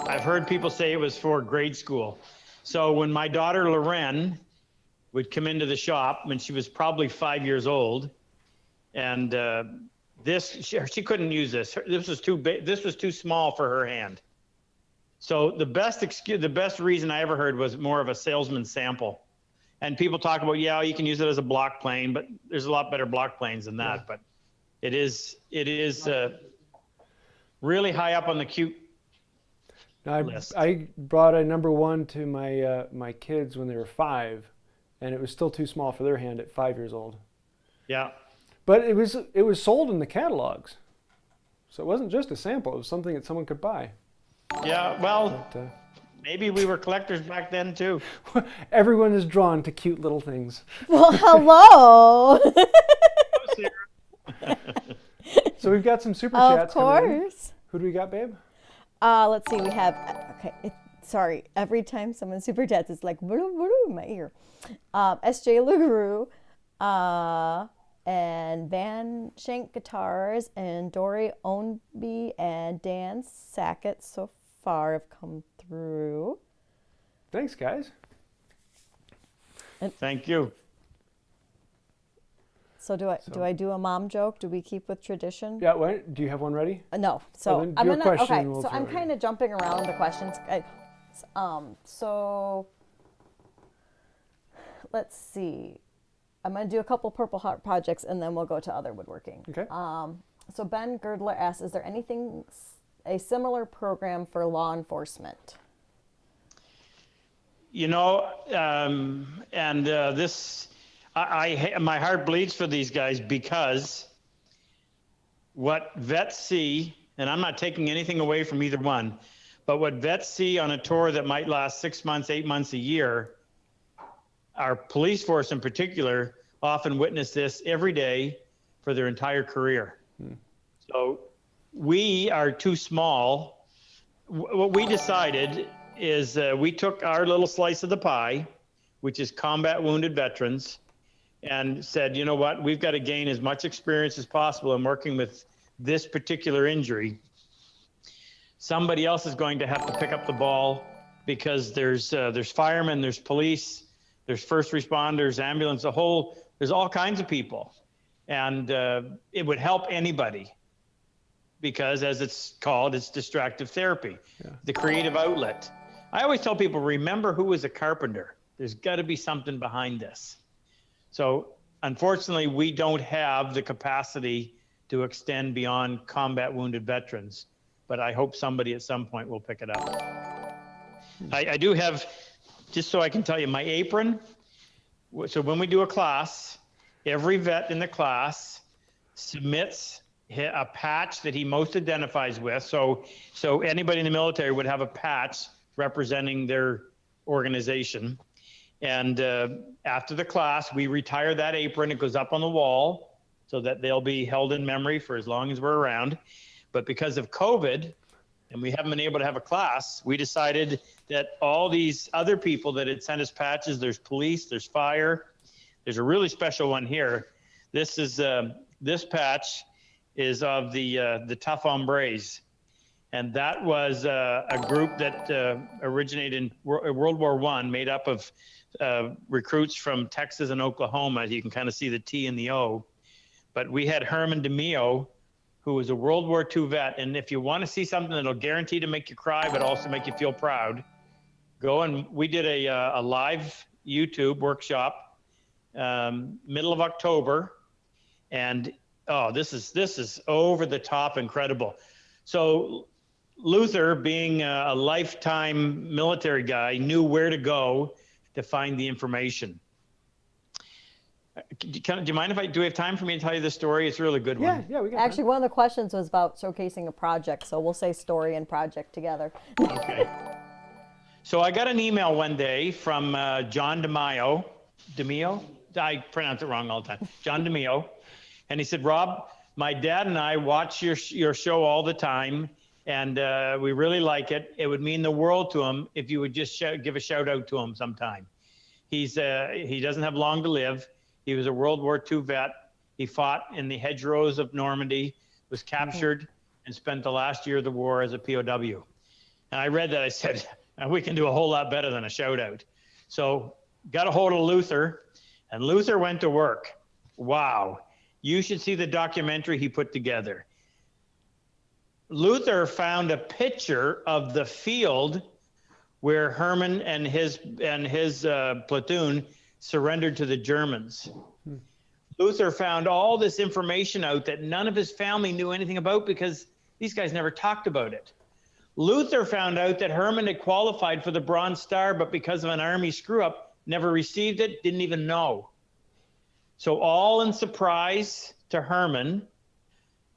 I've heard people say it was for grade school. So when my daughter Loren would come into the shop when she was probably 5 years old, and she couldn't use this. This was too big. This was too small for her hand. So the best reason I ever heard was more of a salesman sample. And people talk about, yeah, you can use it as a block plane, but there's a lot better block planes than that. But it is really high up on the cute list.
I brought a number 1 to my kids when they were 5, and it was still too small for their hand at 5 years old.
Yeah.
But it was sold in the catalogs, so it wasn't just a sample. It was something that someone could buy.
Yeah, well, maybe we were collectors back then too.
Everyone is drawn to cute little things.
Well, hello.
So we've got some super chats coming in.
Of course.
Who do we got, babe?
Let's see. We have. Okay. Sorry. Every time someone super chats, it's like in my ear. S.J. LaGrue, and Van Shank Guitars, and Dory Ownby, and Dan Sackett so far have come through.
Thanks, guys.
Thank you.
So do I do a mom joke? Do we keep with tradition?
Yeah. Do you have one ready?
No. So
then
I'm
do a
gonna.
question,
Okay.
we'll
So
throw
I'm
it
kind of jumping around the questions. So let's see. I'm gonna do a couple Purple Heart projects, and then we'll go to other woodworking.
Okay.
So Ben Girdler asks, is there anything, a similar program for law enforcement?
You know, this, my heart bleeds for these guys, because what vets see, and I'm not taking anything away from either one, but what vets see on a tour that might last 6 months, 8 months, a year, our police force in particular often witness this every day for their entire career. So we are too small. What we decided is we took our little slice of the pie, which is combat wounded veterans, and said, you know what, we've got to gain as much experience as possible in working with this particular injury. Somebody else is going to have to pick up the ball, because there's firemen, there's police, there's first responders, ambulance, there's all kinds of people. And it would help anybody, because as it's called, it's distractive therapy, the creative outlet. I always tell people, remember who was a carpenter. There's got to be something behind this. So unfortunately, we don't have the capacity to extend beyond combat wounded veterans, but I hope somebody at some point will pick it up. I do have, just so I can tell you, my apron. So when we do a class, every vet in the class submits a patch that he most identifies with. So anybody in the military would have a patch representing their organization. And after the class, we retire that apron. It goes up on the wall so that they'll be held in memory for as long as we're around. But because of COVID, and we haven't been able to have a class, we decided that all these other people that had sent us patches, there's police, there's fire, there's a really special one here. This is this patch is of the Tough Hombres. And that was a group that originated in World War I, made up of recruits from Texas and Oklahoma. You can kind of see the T and the O. But we had Herman DeMeo, who was a World War II vet. And if you want to see something that'll guarantee to make you cry, but also make you feel proud, go and we did a live YouTube workshop, middle of October. And oh, this is over the top incredible. So Luther, being a lifetime military guy, knew where to go to find the information. Do you mind if do we have time for me to tell you the story? It's a really good one.
Yeah, we got
Actually, one of the questions was about showcasing a project, so we'll say story and project together.
Okay. So I got an email one day from John DeMeo. I pronounce it wrong all the time. John DeMeo. And he said, Rob, my dad and I watch your show all the time, and we really like it. It would mean the world to him if you would just give a shout out to him sometime. He doesn't have long to live. He was a World War II vet. He fought in the hedgerows of Normandy, was captured, and spent the last year of the war as a POW. And I read that, I said, we can do a whole lot better than a shout out. So got a hold of Luther, and Luther went to work. Wow. You should see the documentary he put together. Luther found a picture of the field where Herman and his platoon surrendered to the Germans. Luther found all this information out that none of his family knew anything about because these guys never talked about it. Luther found out that Herman had qualified for the Bronze Star, but because of an army screw-up, never received it, didn't even know. So all in surprise to Herman,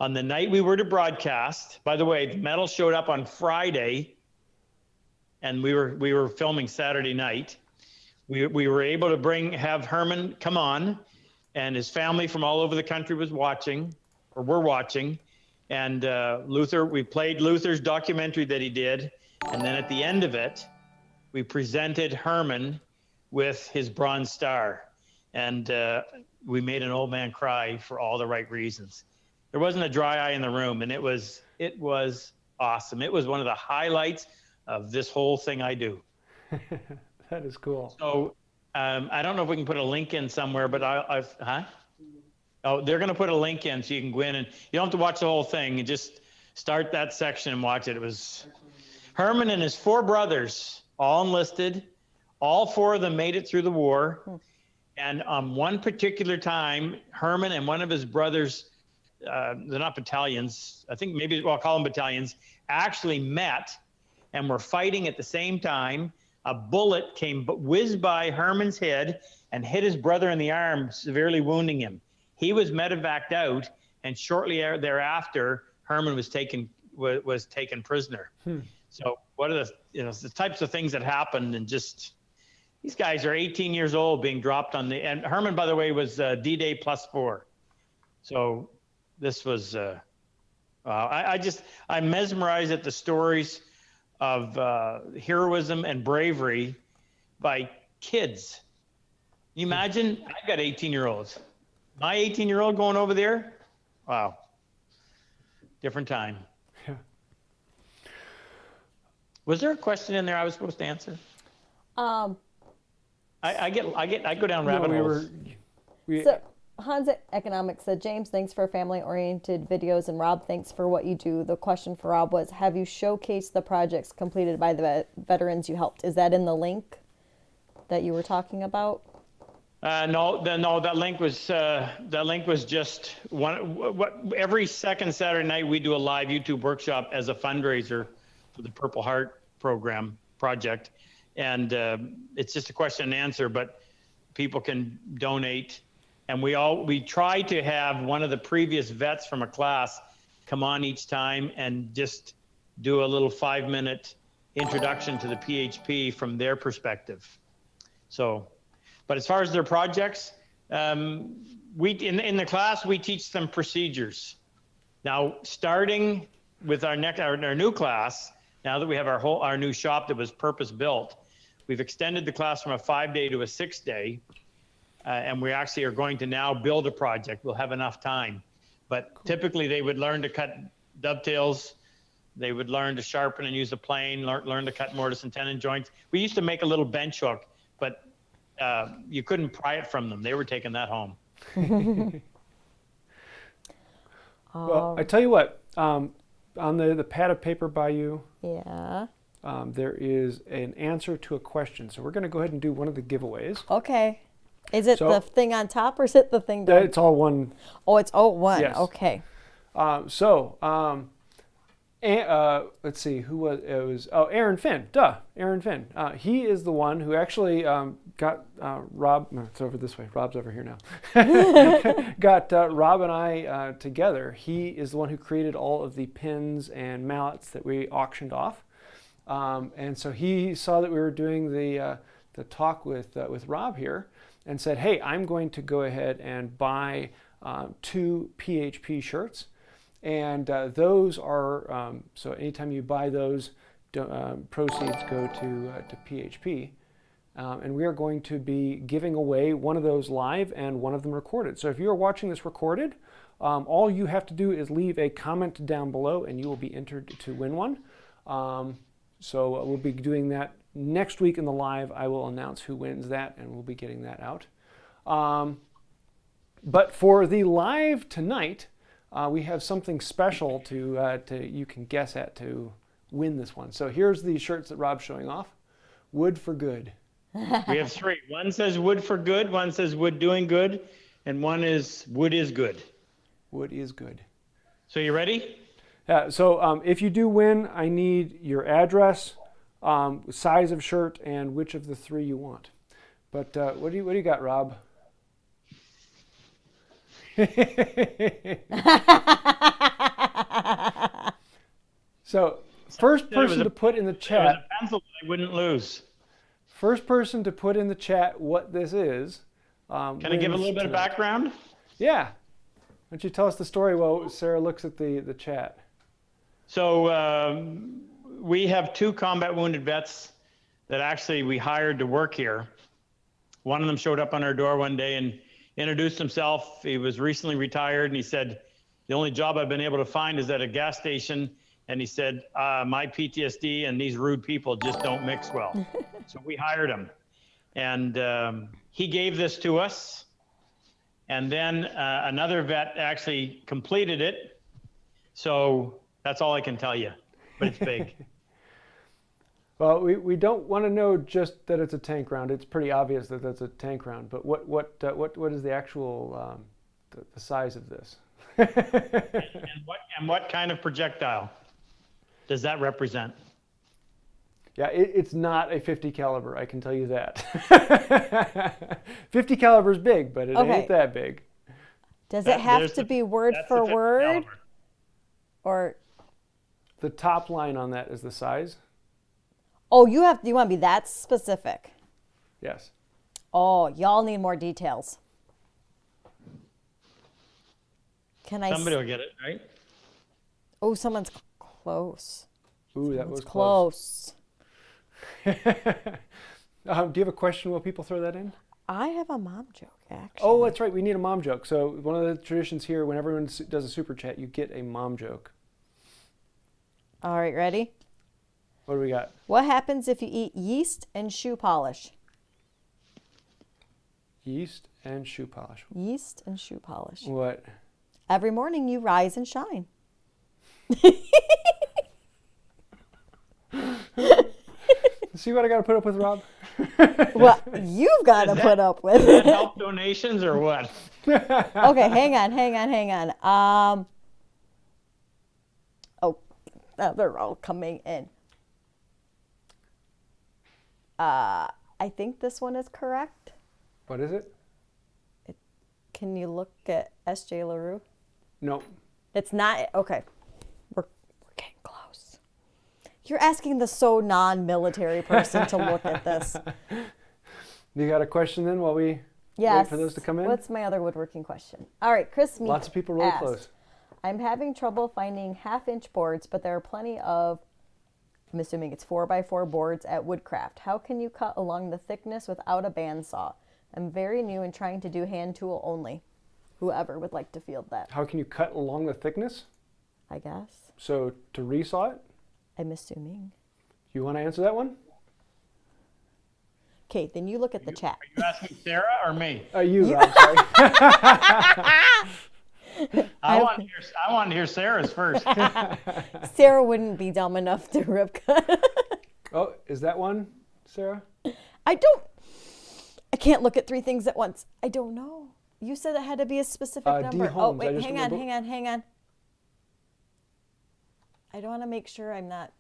on the night we were to broadcast, by the way, the medal showed up on Friday, and we were filming Saturday night. We were able to have Herman come on, and his family from all over the country was watching, or were watching. And we played Luther's documentary that he did. And then at the end of it, we presented Herman with his Bronze Star. And we made an old man cry for all the right reasons. There wasn't a dry eye in the room, and it was awesome. It was one of the highlights of this whole thing I do.
That is cool.
So I don't know if we can put a link in somewhere, but Oh, they're going to put a link in so you can go in, and you don't have to watch the whole thing. You just start that section and watch it. It was Herman and his 4 brothers, all enlisted. All 4 of them made it through the war. And one particular time, Herman and one of his brothers, they're not battalions, I think maybe I'll call them battalions, actually met and were fighting at the same time. A bullet whizzed by Herman's head and hit his brother in the arm, severely wounding him. He was medevaced out, and shortly thereafter, Herman was taken prisoner. So what are the types of things that happened, and just these guys are 18 years old being dropped on and Herman, by the way, was D-Day +4. So this was I'm mesmerized at the stories of heroism and bravery by kids. Can you imagine? I've got 18-year-olds. My 18-year-old going over there? Wow. Different time.
Yeah. Was
there a question in there I was supposed to answer? I go down rabbit holes.
So Hansenomics said, James, thanks for family-oriented videos, and Rob, thanks for what you do. The question for Rob was, have you showcased the projects completed by the veterans you helped? Is that in the link that you were talking about?
No, that link was just one. Every second Saturday night we do a live YouTube workshop as a fundraiser for the Purple Heart project, and it's just a question and answer. But people can donate, and we try to have one of the previous vets from a class come on each time and just do a little 5-minute introduction to the PHP from their perspective. So. But as far as their projects, in the class we teach them procedures. Now, starting with our new class, now that we have our new shop that was purpose built, we've extended the class from a 5-day to a 6-day, and we actually are going to now build a project. We'll have enough time, but typically they would learn to cut dovetails. They would learn to sharpen and use a plane. Learn to cut mortise and tenon joints. We used to make a little bench hook, but you couldn't pry it from them. They were taking that home.
Well, I tell you what, on the pad of paper by you, there is an answer to a question. So we're going to go ahead and do one of the giveaways.
Okay. Is it the thing on top, or is it the thing down?
It's all one.
Oh, it's all one.
Yes.
Okay.
Let's see, who was it? Was Aaron Finn? Aaron Finn. He is the one who actually got Rob. No, it's over this way. Rob's over here now. Got Rob and I together. He is the one who created all of the pins and mallets that we auctioned off. And so he saw that we were doing the talk with Rob here, and said, "Hey, I'm going to go ahead and buy 2 PHP shirts." And those are, so anytime you buy those, proceeds go to PHP. And we are going to be giving away one of those live and one of them recorded. So if you are watching this recorded, all you have to do is leave a comment down below and you will be entered to win one. So we'll be doing that next week in the live. I will announce who wins that, and we'll be getting that out. But for the live tonight, we have something special to you can guess at to win this one. So here's the shirts that Rob's showing off. Wood for Good.
We have three. One says wood for good, one says wood doing good, and one is wood is good.
Wood is good.
So you ready?
Yeah, so if you do win, I need your address, size of shirt, and which of the three you want. But what do you got, Rob? So first person to put in the
If it was
chat.
a pencil, I wouldn't lose.
First person to put in the chat what this is.
Can I give a little bit of background?
Yeah. Why don't you tell us the story while Sarah looks at the chat?
So we have two combat wounded vets that actually we hired to work here. One of them showed up on our door one day and introduced himself. He was recently retired, and he said, the only job I've been able to find is at a gas station. And he said, my PTSD and these rude people just don't mix well. So we hired him. And he gave this to us. And then another vet actually completed it. So that's all I can tell you, but it's big.
Well, we don't want to know just that it's a tank round. It's pretty obvious that that's a tank round. But what is the actual the size of this?
and what kind of projectile does that represent?
Yeah, it's not a 50 caliber. I can tell you that. 50 caliber is big, but it ain't that big.
Does it have to be word for word,
caliber.
or
The top line on that is the size.
oh, you want to be that specific?
Yes.
Oh, y'all need more details. Can I?
Somebody will get it, right?
Oh, someone's close.
Ooh, that was
Close.
do you have a question while people throw that in?
I have a mom joke, actually.
Oh, that's right. We need a mom joke. So one of the traditions here, when everyone does a super chat, you get a mom joke.
All right, ready?
What do we got?
What happens if you eat yeast and shoe polish?
Yeast and shoe polish.
Yeast and shoe polish.
What?
Every morning you rise and shine.
See what I got to put up with, Rob?
Well, you've got to put up with
Does that
it.
help donations or what?
Okay, hang on. Oh, they're all coming in. I think this one is correct.
What is it?
Can you look at S.J. LaRue?
No.
It's not. Okay. We're getting close. You're asking the so non-military person to look at this.
You got a question then while we
Yes.
wait for those to come in?
What's my other woodworking question? All right, Chris Meek
Lots of people really
asked,
close.
I'm having trouble finding half-inch boards, but there are plenty of, I'm assuming it's 4x4 boards at Woodcraft. How can you cut along the thickness without a bandsaw? I'm very new and trying to do hand tool only. Whoever would like to field that,
How can you cut along the thickness?
I guess.
So to resaw it?
I'm assuming.
You want to answer that one?
Okay, then you look at the chat.
Are you asking Sarah or me?
You, Rob, sorry.
I want to hear Sarah's first.
Sarah wouldn't be dumb enough to rip cut.
Oh, is that one, Sarah?
I can't look at three things at once. I don't know. You said it had to be a specific number.
D.
Oh,
Holmes,
wait,
I just
hang on. I don't want to make sure I'm not.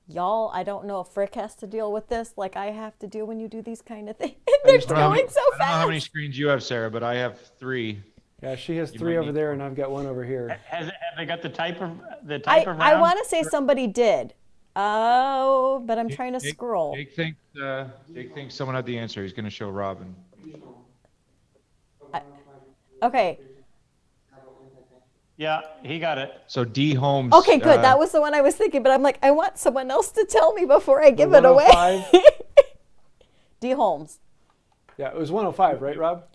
Y'all, I don't know if Frick has to deal with this like I have to do when you do these kind of things. They're going so
I don't know
fast.
how many screens you have, Sarah, but I have 3.
Yeah, she has 3 over there, and I've got 1 over here.
Have they got the type of round?
I want to say somebody did. Oh, but I'm trying to scroll.
Jake thinks someone had the answer. He's going to show Robin.
Okay.
Yeah, he got it.
So D. Holmes.
Okay, good. That was the one I was thinking, but I'm like, I want someone else to tell me before I give it away.
105?
D. Holmes.
Yeah, it was 105, right, Rob?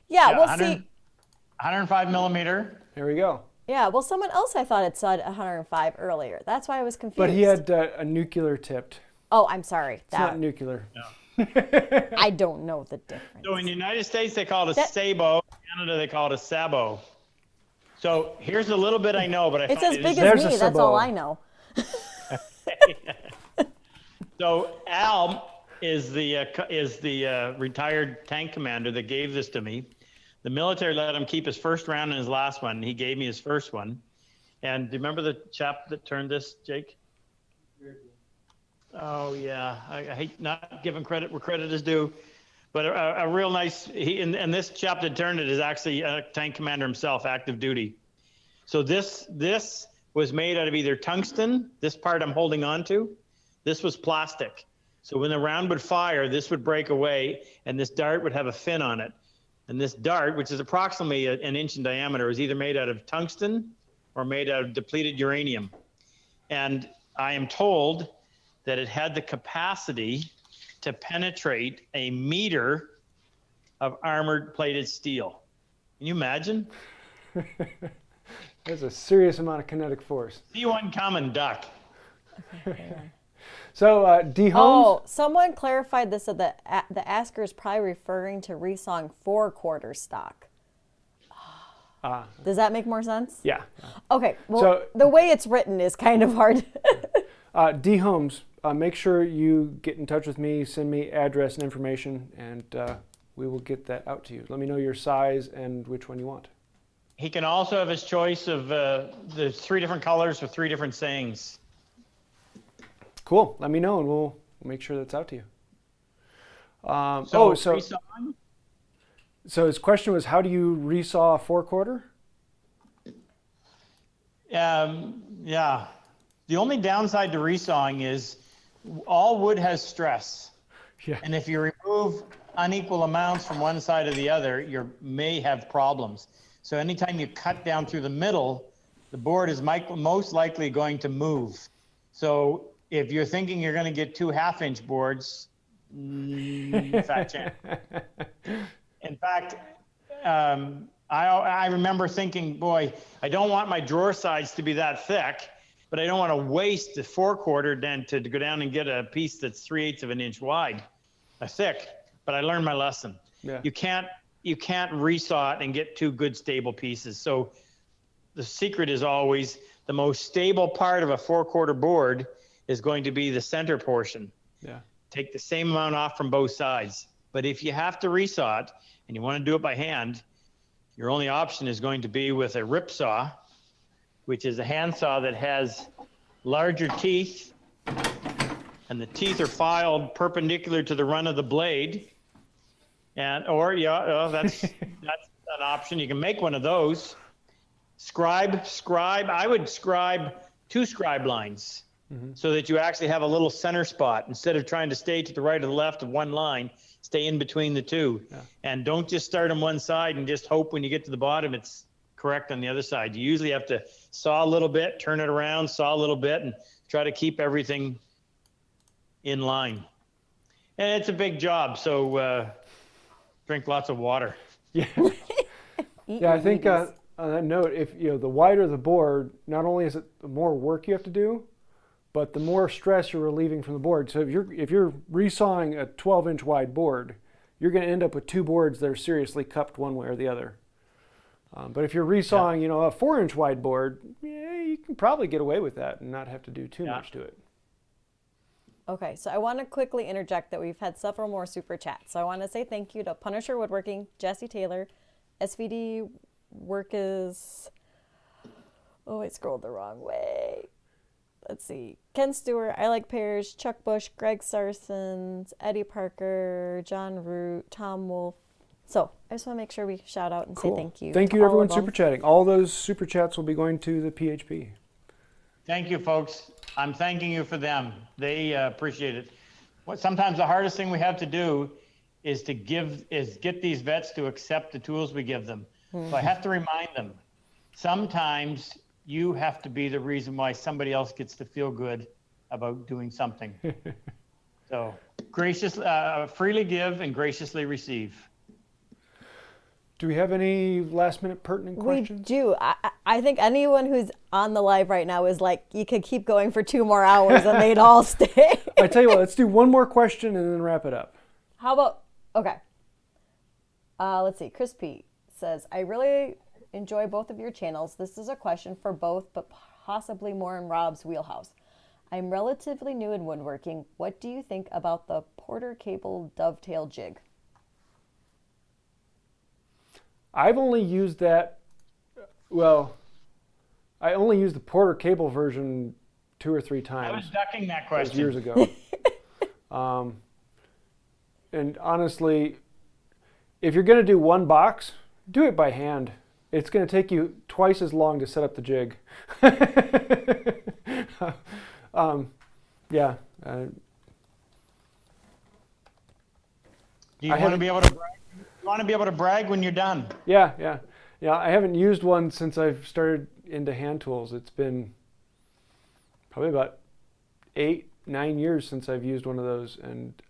Yeah, we'll
100
see.
105 millimeter.
There we go.
Yeah, well, someone else I thought had said 105 earlier. That's why I was confused.
But he had a nuclear tipped.
Oh, I'm sorry.
It's not nuclear.
I don't know the difference.
So in the United States, they call it a sabo. In Canada, they call it a sabo. So here's a little bit I know, but
It's as big
There's
as
a
me. That's
sabot.
all I know.
So Al is the retired tank commander that gave this to me. The military let him keep his first round and his last one. He gave me his first one. And do you remember the chap that turned this, Jake? Oh yeah, I hate not giving credit where credit is due, but a real nice. And this chap that turned it is actually a tank commander himself, active duty. So this was made out of either tungsten. This part I'm holding on to. This was plastic. So when the round would fire, this would break away, and this dart would have a fin on it. And this dart, which is approximately an inch in diameter, is either made out of tungsten or made out of depleted uranium. And I am told that it had the capacity to penetrate a meter of armored plated steel. Can you imagine?
There's a serious amount of kinetic force.
See one come and duck.
So, D. Holmes?
Oh, someone clarified this, that the asker is probably referring to resawing 4/4 stock. Does that make more sense?
Yeah.
Okay, well,
So-
the way it's written is kind of hard.
D. Holmes, make sure you get in touch with me, send me address and information, and we will get that out to you. Let me know your size and which one you want.
He can also have his choice of the 3 different colors with 3 different sayings.
Cool. Let me know, and we'll make sure that's out to you.
So
So his question was, how do you resaw a 4/4?
Yeah. The only downside to resawing is all wood has stress.
Yeah.
And if you remove unequal amounts from one side or the other, you may have problems. So anytime you cut down through the middle, the board is most likely going to move. So if you're thinking you're going to get 2 half-inch boards, fat chance. In fact, I remember thinking, boy, I don't want my drawer sides to be that thick, but I don't want to waste the 4/4 then to go down and get a piece that's 3/8 of an inch wide, thick. But I learned my lesson.
Yeah.
You can't resaw it and get 2 good stable pieces. So the secret is always the most stable part of a 4/4 board is going to be the center portion.
Yeah.
Take the same amount off from both sides. But if you have to resaw it and you want to do it by hand, your only option is going to be with a rip saw, which is a handsaw that has larger teeth, and the teeth are filed perpendicular to the run of the blade. That's an option. You can make one of those. Scribe. I would scribe 2 scribe lines so that you actually have a little center spot instead of trying to stay to the right or the left of one line. Stay in between the 2, and don't just start on one side and just hope when you get to the bottom it's correct on the other side. You usually have to saw a little bit, turn it around, saw a little bit, and try to keep everything in line. And it's a big job, so drink lots of water.
Yeah. Yeah, I think on that note, if the wider the board, not only is it the more work you have to do, but the more stress you're relieving from the board. So if you're resawing a 12-inch wide board, you're going to end up with 2 boards that are seriously cupped one way or the other. But if you're resawing, a 4-inch wide board, you can probably get away with that and not have to do too much to it.
Okay, so I want to quickly interject that we've had several more super chats. So I want to say thank you to Punisher Woodworking, Jesse Taylor, SVD Work is... Oh, I scrolled the wrong way. Let's see. Ken Stewart, I Like Pears, Chuck Bush, Greg Sarsons, Eddie Parker, John Root, Tom Wolf. So I just want to make sure we shout out and say thank you.
Thank you to everyone super chatting. All those super chats will be going to the PHP.
Thank you, folks. I'm thanking you for them. They appreciate it. Sometimes the hardest thing we have to do is get these vets to accept the tools we give them. So I have to remind them. Sometimes you have to be the reason why somebody else gets to feel good about doing something. So freely give and graciously receive.
Do we have any last minute pertinent questions?
We do. I think anyone who's on the live right now is like, you could keep going for 2 more hours and they'd all stay.
I tell you what, let's do one more question and then wrap it up.
How about, okay. Let's see. Chris P says, I really enjoy both of your channels. This is a question for both, but possibly more in Rob's wheelhouse. I'm relatively new in woodworking. What do you think about the Porter cable dovetail jig?
I've only used that, well, I only used the Porter cable version 2 or 3 times.
I was ducking that
That was
question.
years ago. And honestly, if you're going to do one box, do it by hand. It's going to take you twice as long to set up the jig. Yeah.
Do you want to be able to brag? You want to be able to brag when you're done?
Yeah. I haven't used one since I've started into hand tools. It's been probably about 8-9 years since I've used one of those. And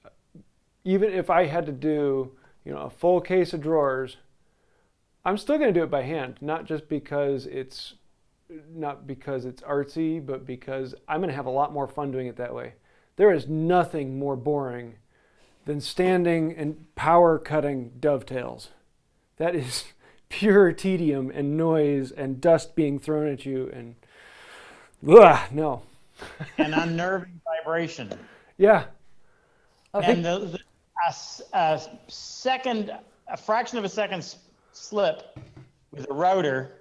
even if I had to do, a full case of drawers, I'm still going to do it by hand. Not because it's artsy, but because I'm going to have a lot more fun doing it that way. There is nothing more boring than standing and power cutting dovetails. That is pure tedium and noise and dust being thrown at you and no.
An unnerving vibration.
Yeah.
Okay.
And a fraction of a second slip with a router,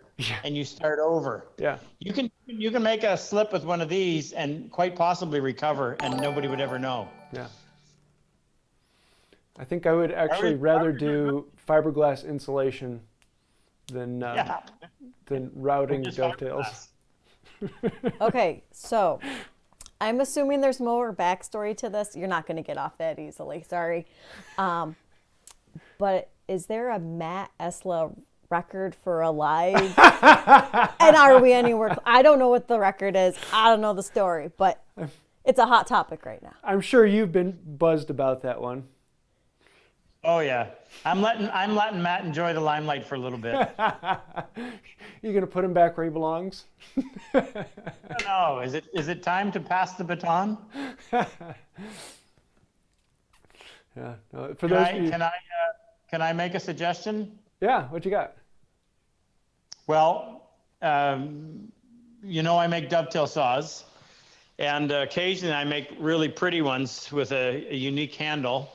and you start over.
Yeah.
You can make a slip with one of these and quite possibly recover, and nobody would ever know.
Yeah. I think I would actually rather do fiberglass insulation than routing
Just
dovetails.
Okay, so I'm assuming there's more backstory to this. You're not going to get off that easily. Sorry. But is there a Matt Esla record for a live? And are we anywhere? I don't know what the record is. I don't know the story, but it's a hot topic right now.
I'm sure you've been buzzed about that one.
Oh yeah, I'm letting Matt enjoy the limelight for a little bit.
You gonna put him back where he belongs?
No, is it time to pass the baton?
Yeah. No, for those of you,
Can I make a suggestion?
yeah. What you got?
Well, I make dovetail saws, and occasionally I make really pretty ones with a unique handle.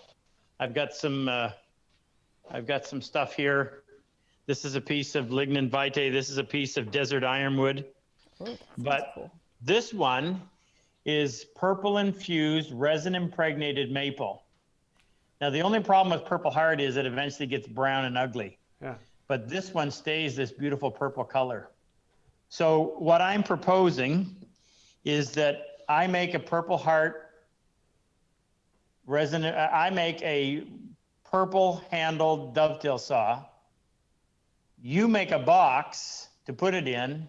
I've got some stuff here. This is a piece of lignin vitae. This is a piece of desert ironwood.
Ooh,
But
cool.
this one is purple infused resin impregnated maple. Now the only problem with purple heart is it eventually gets brown and ugly.
Yeah.
But this one stays this beautiful purple color. So what I'm proposing is that I make a purple heart resin. I make a purple handled dovetail saw. You make a box to put it in,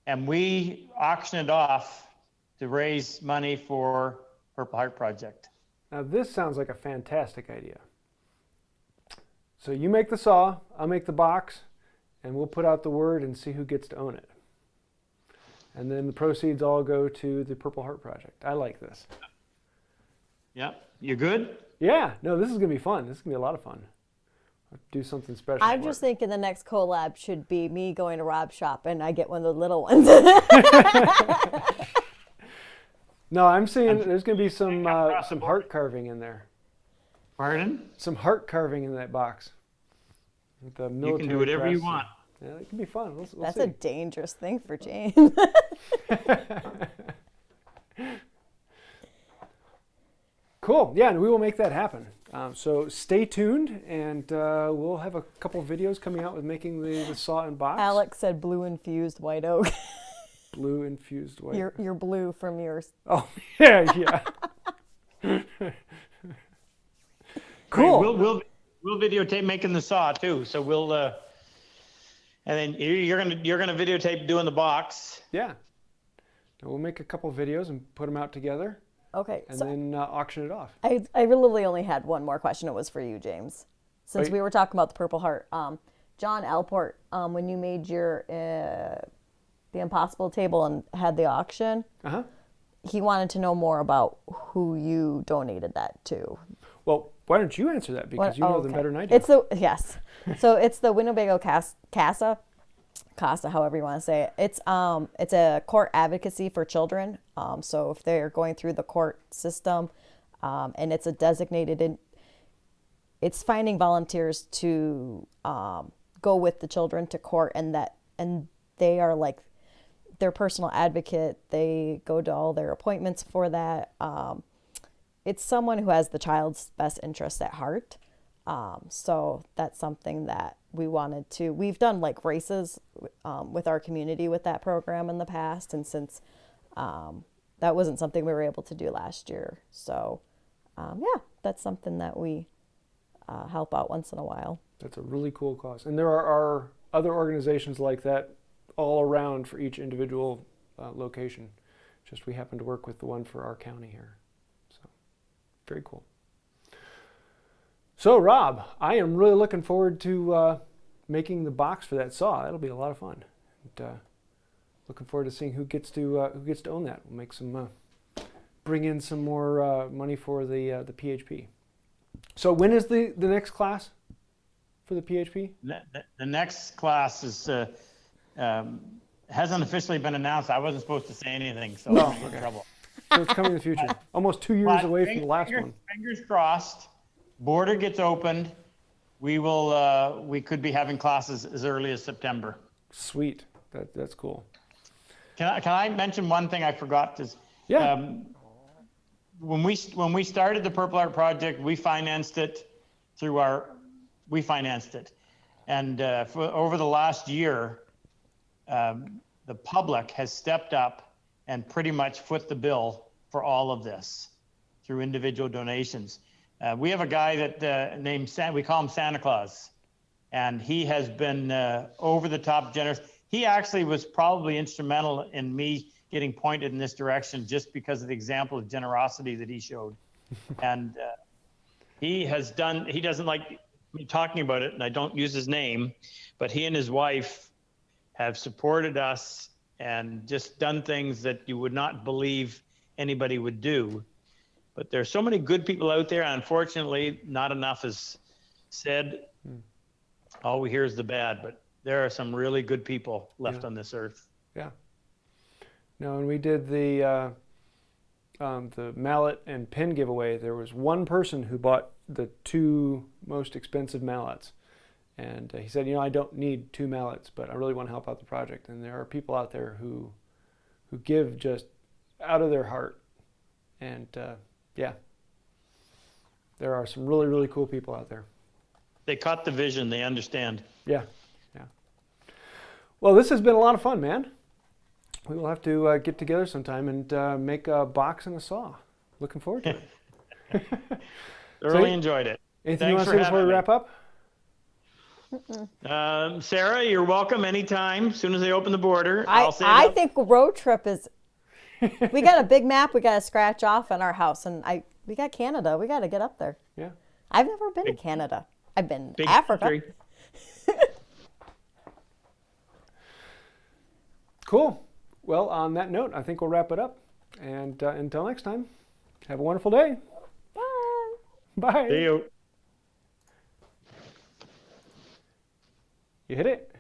and we auction it off to raise money for Purple Heart Project.
Now this sounds like a fantastic idea. So you make the saw, I'll make the box, and we'll put out the word and see who gets to own it. And then the proceeds all go to the Purple Heart Project. I like this.
Yep. You good?
Yeah, no, this is gonna be fun. This is gonna be a lot of fun. I'll do something special.
I'm
for
just
it.
thinking the next collab should be me going to Rob's shop and I get one of the little ones.
No, I'm seeing there's gonna be some heart carving in there.
Pardon?
Some heart carving in that box. With the
You
military
can do whatever you
crest.
want.
Yeah, it can be fun. We'll
That's
see.
a dangerous thing for James.
Cool. Yeah, and we will make that happen. So stay tuned, and we'll have a couple of videos coming out with making the saw and box.
Alex said blue infused white oak.
Blue infused white.
You're blue from yours.
Oh, yeah. Cool.
Right, we'll videotape making the saw too. So we'll and then you're gonna videotape doing the box.
Yeah. And we'll make a couple of videos and put them out together,
Okay,
and
so
then auction it off.
I really only had one more question. It was for you, James. Since
Right.
we were talking about the Purple Heart. John Allport, when you made your the Impossible table and had the auction,
Uh-huh.
he wanted to know more about who you donated that to.
Well, why don't you answer that, because you know them
okay.
better than I do.
It's the Yes. So it's the Winnebago Casa CASA, however you want to say it. It's a court advocacy for children. So if they're going through the court system, and it's a designated, it's finding volunteers to go with the children to court, and they are like their personal advocate. They go to all their appointments for that. It's someone who has the child's best interests at heart. So that's something that we've done like races with our community with that program in the past. And since that wasn't something we were able to do last year. So yeah, that's something that we help out once in a while.
That's a really cool cause. And there are other organizations like that all around for each individual location. Just we happen to work with the one for our county here. So very cool. So Rob, I am really looking forward to making the box for that saw. That'll be a lot of fun. And, looking forward to seeing who gets to own that. We'll make some bring in some more money for the PHP. So when is the next class for the PHP?
The next class is hasn't officially been announced. I wasn't supposed to say anything, so I'm in trouble.
So it's coming in the future. Almost 2 years away from the last one.
Fingers crossed. Border gets opened. We could be having classes as early as September.
Sweet. That's cool.
Can I mention one thing I forgot?
Yeah.
When we started the Purple Art Project, we financed it, and over the last year, the public has stepped up and pretty much foot the bill for all of this through individual donations. We have a guy that we call him Santa Claus, and he has been over the top generous. He actually was probably instrumental in me getting pointed in this direction just because of the example of generosity that he showed. And he doesn't like me talking about it, and I don't use his name, but he and his wife have supported us and just done things that you would not believe anybody would do. But there's so many good people out there. Unfortunately, not enough is said. All we hear is the bad, but there are some really good people left on this earth.
Yeah. No, and we did the mallet and pin giveaway. There was one person who bought the 2 most expensive mallets. And he said, I don't need 2 mallets, but I really want to help out the project. And there are people out there who give just out of their heart. And yeah, there are some really, really cool people out there.
They caught the vision. They understand.
Yeah. Well, this has been a lot of fun, man. We will have to get together sometime and make a box and a saw. Looking forward to it.
Thoroughly enjoyed it.
Anything you want to say before we wrap up?
Sarah, you're welcome anytime. As soon as they open the border,
I think road trip is. We got a big map we got to scratch off in our house, and we got Canada. We got to get up there.
Yeah.
I've never been to Canada. I've been to Africa.
Cool. Well, on that note, I think we'll wrap it up. And until next time, have a wonderful day.
Bye.
Bye.
See you.
You hit it.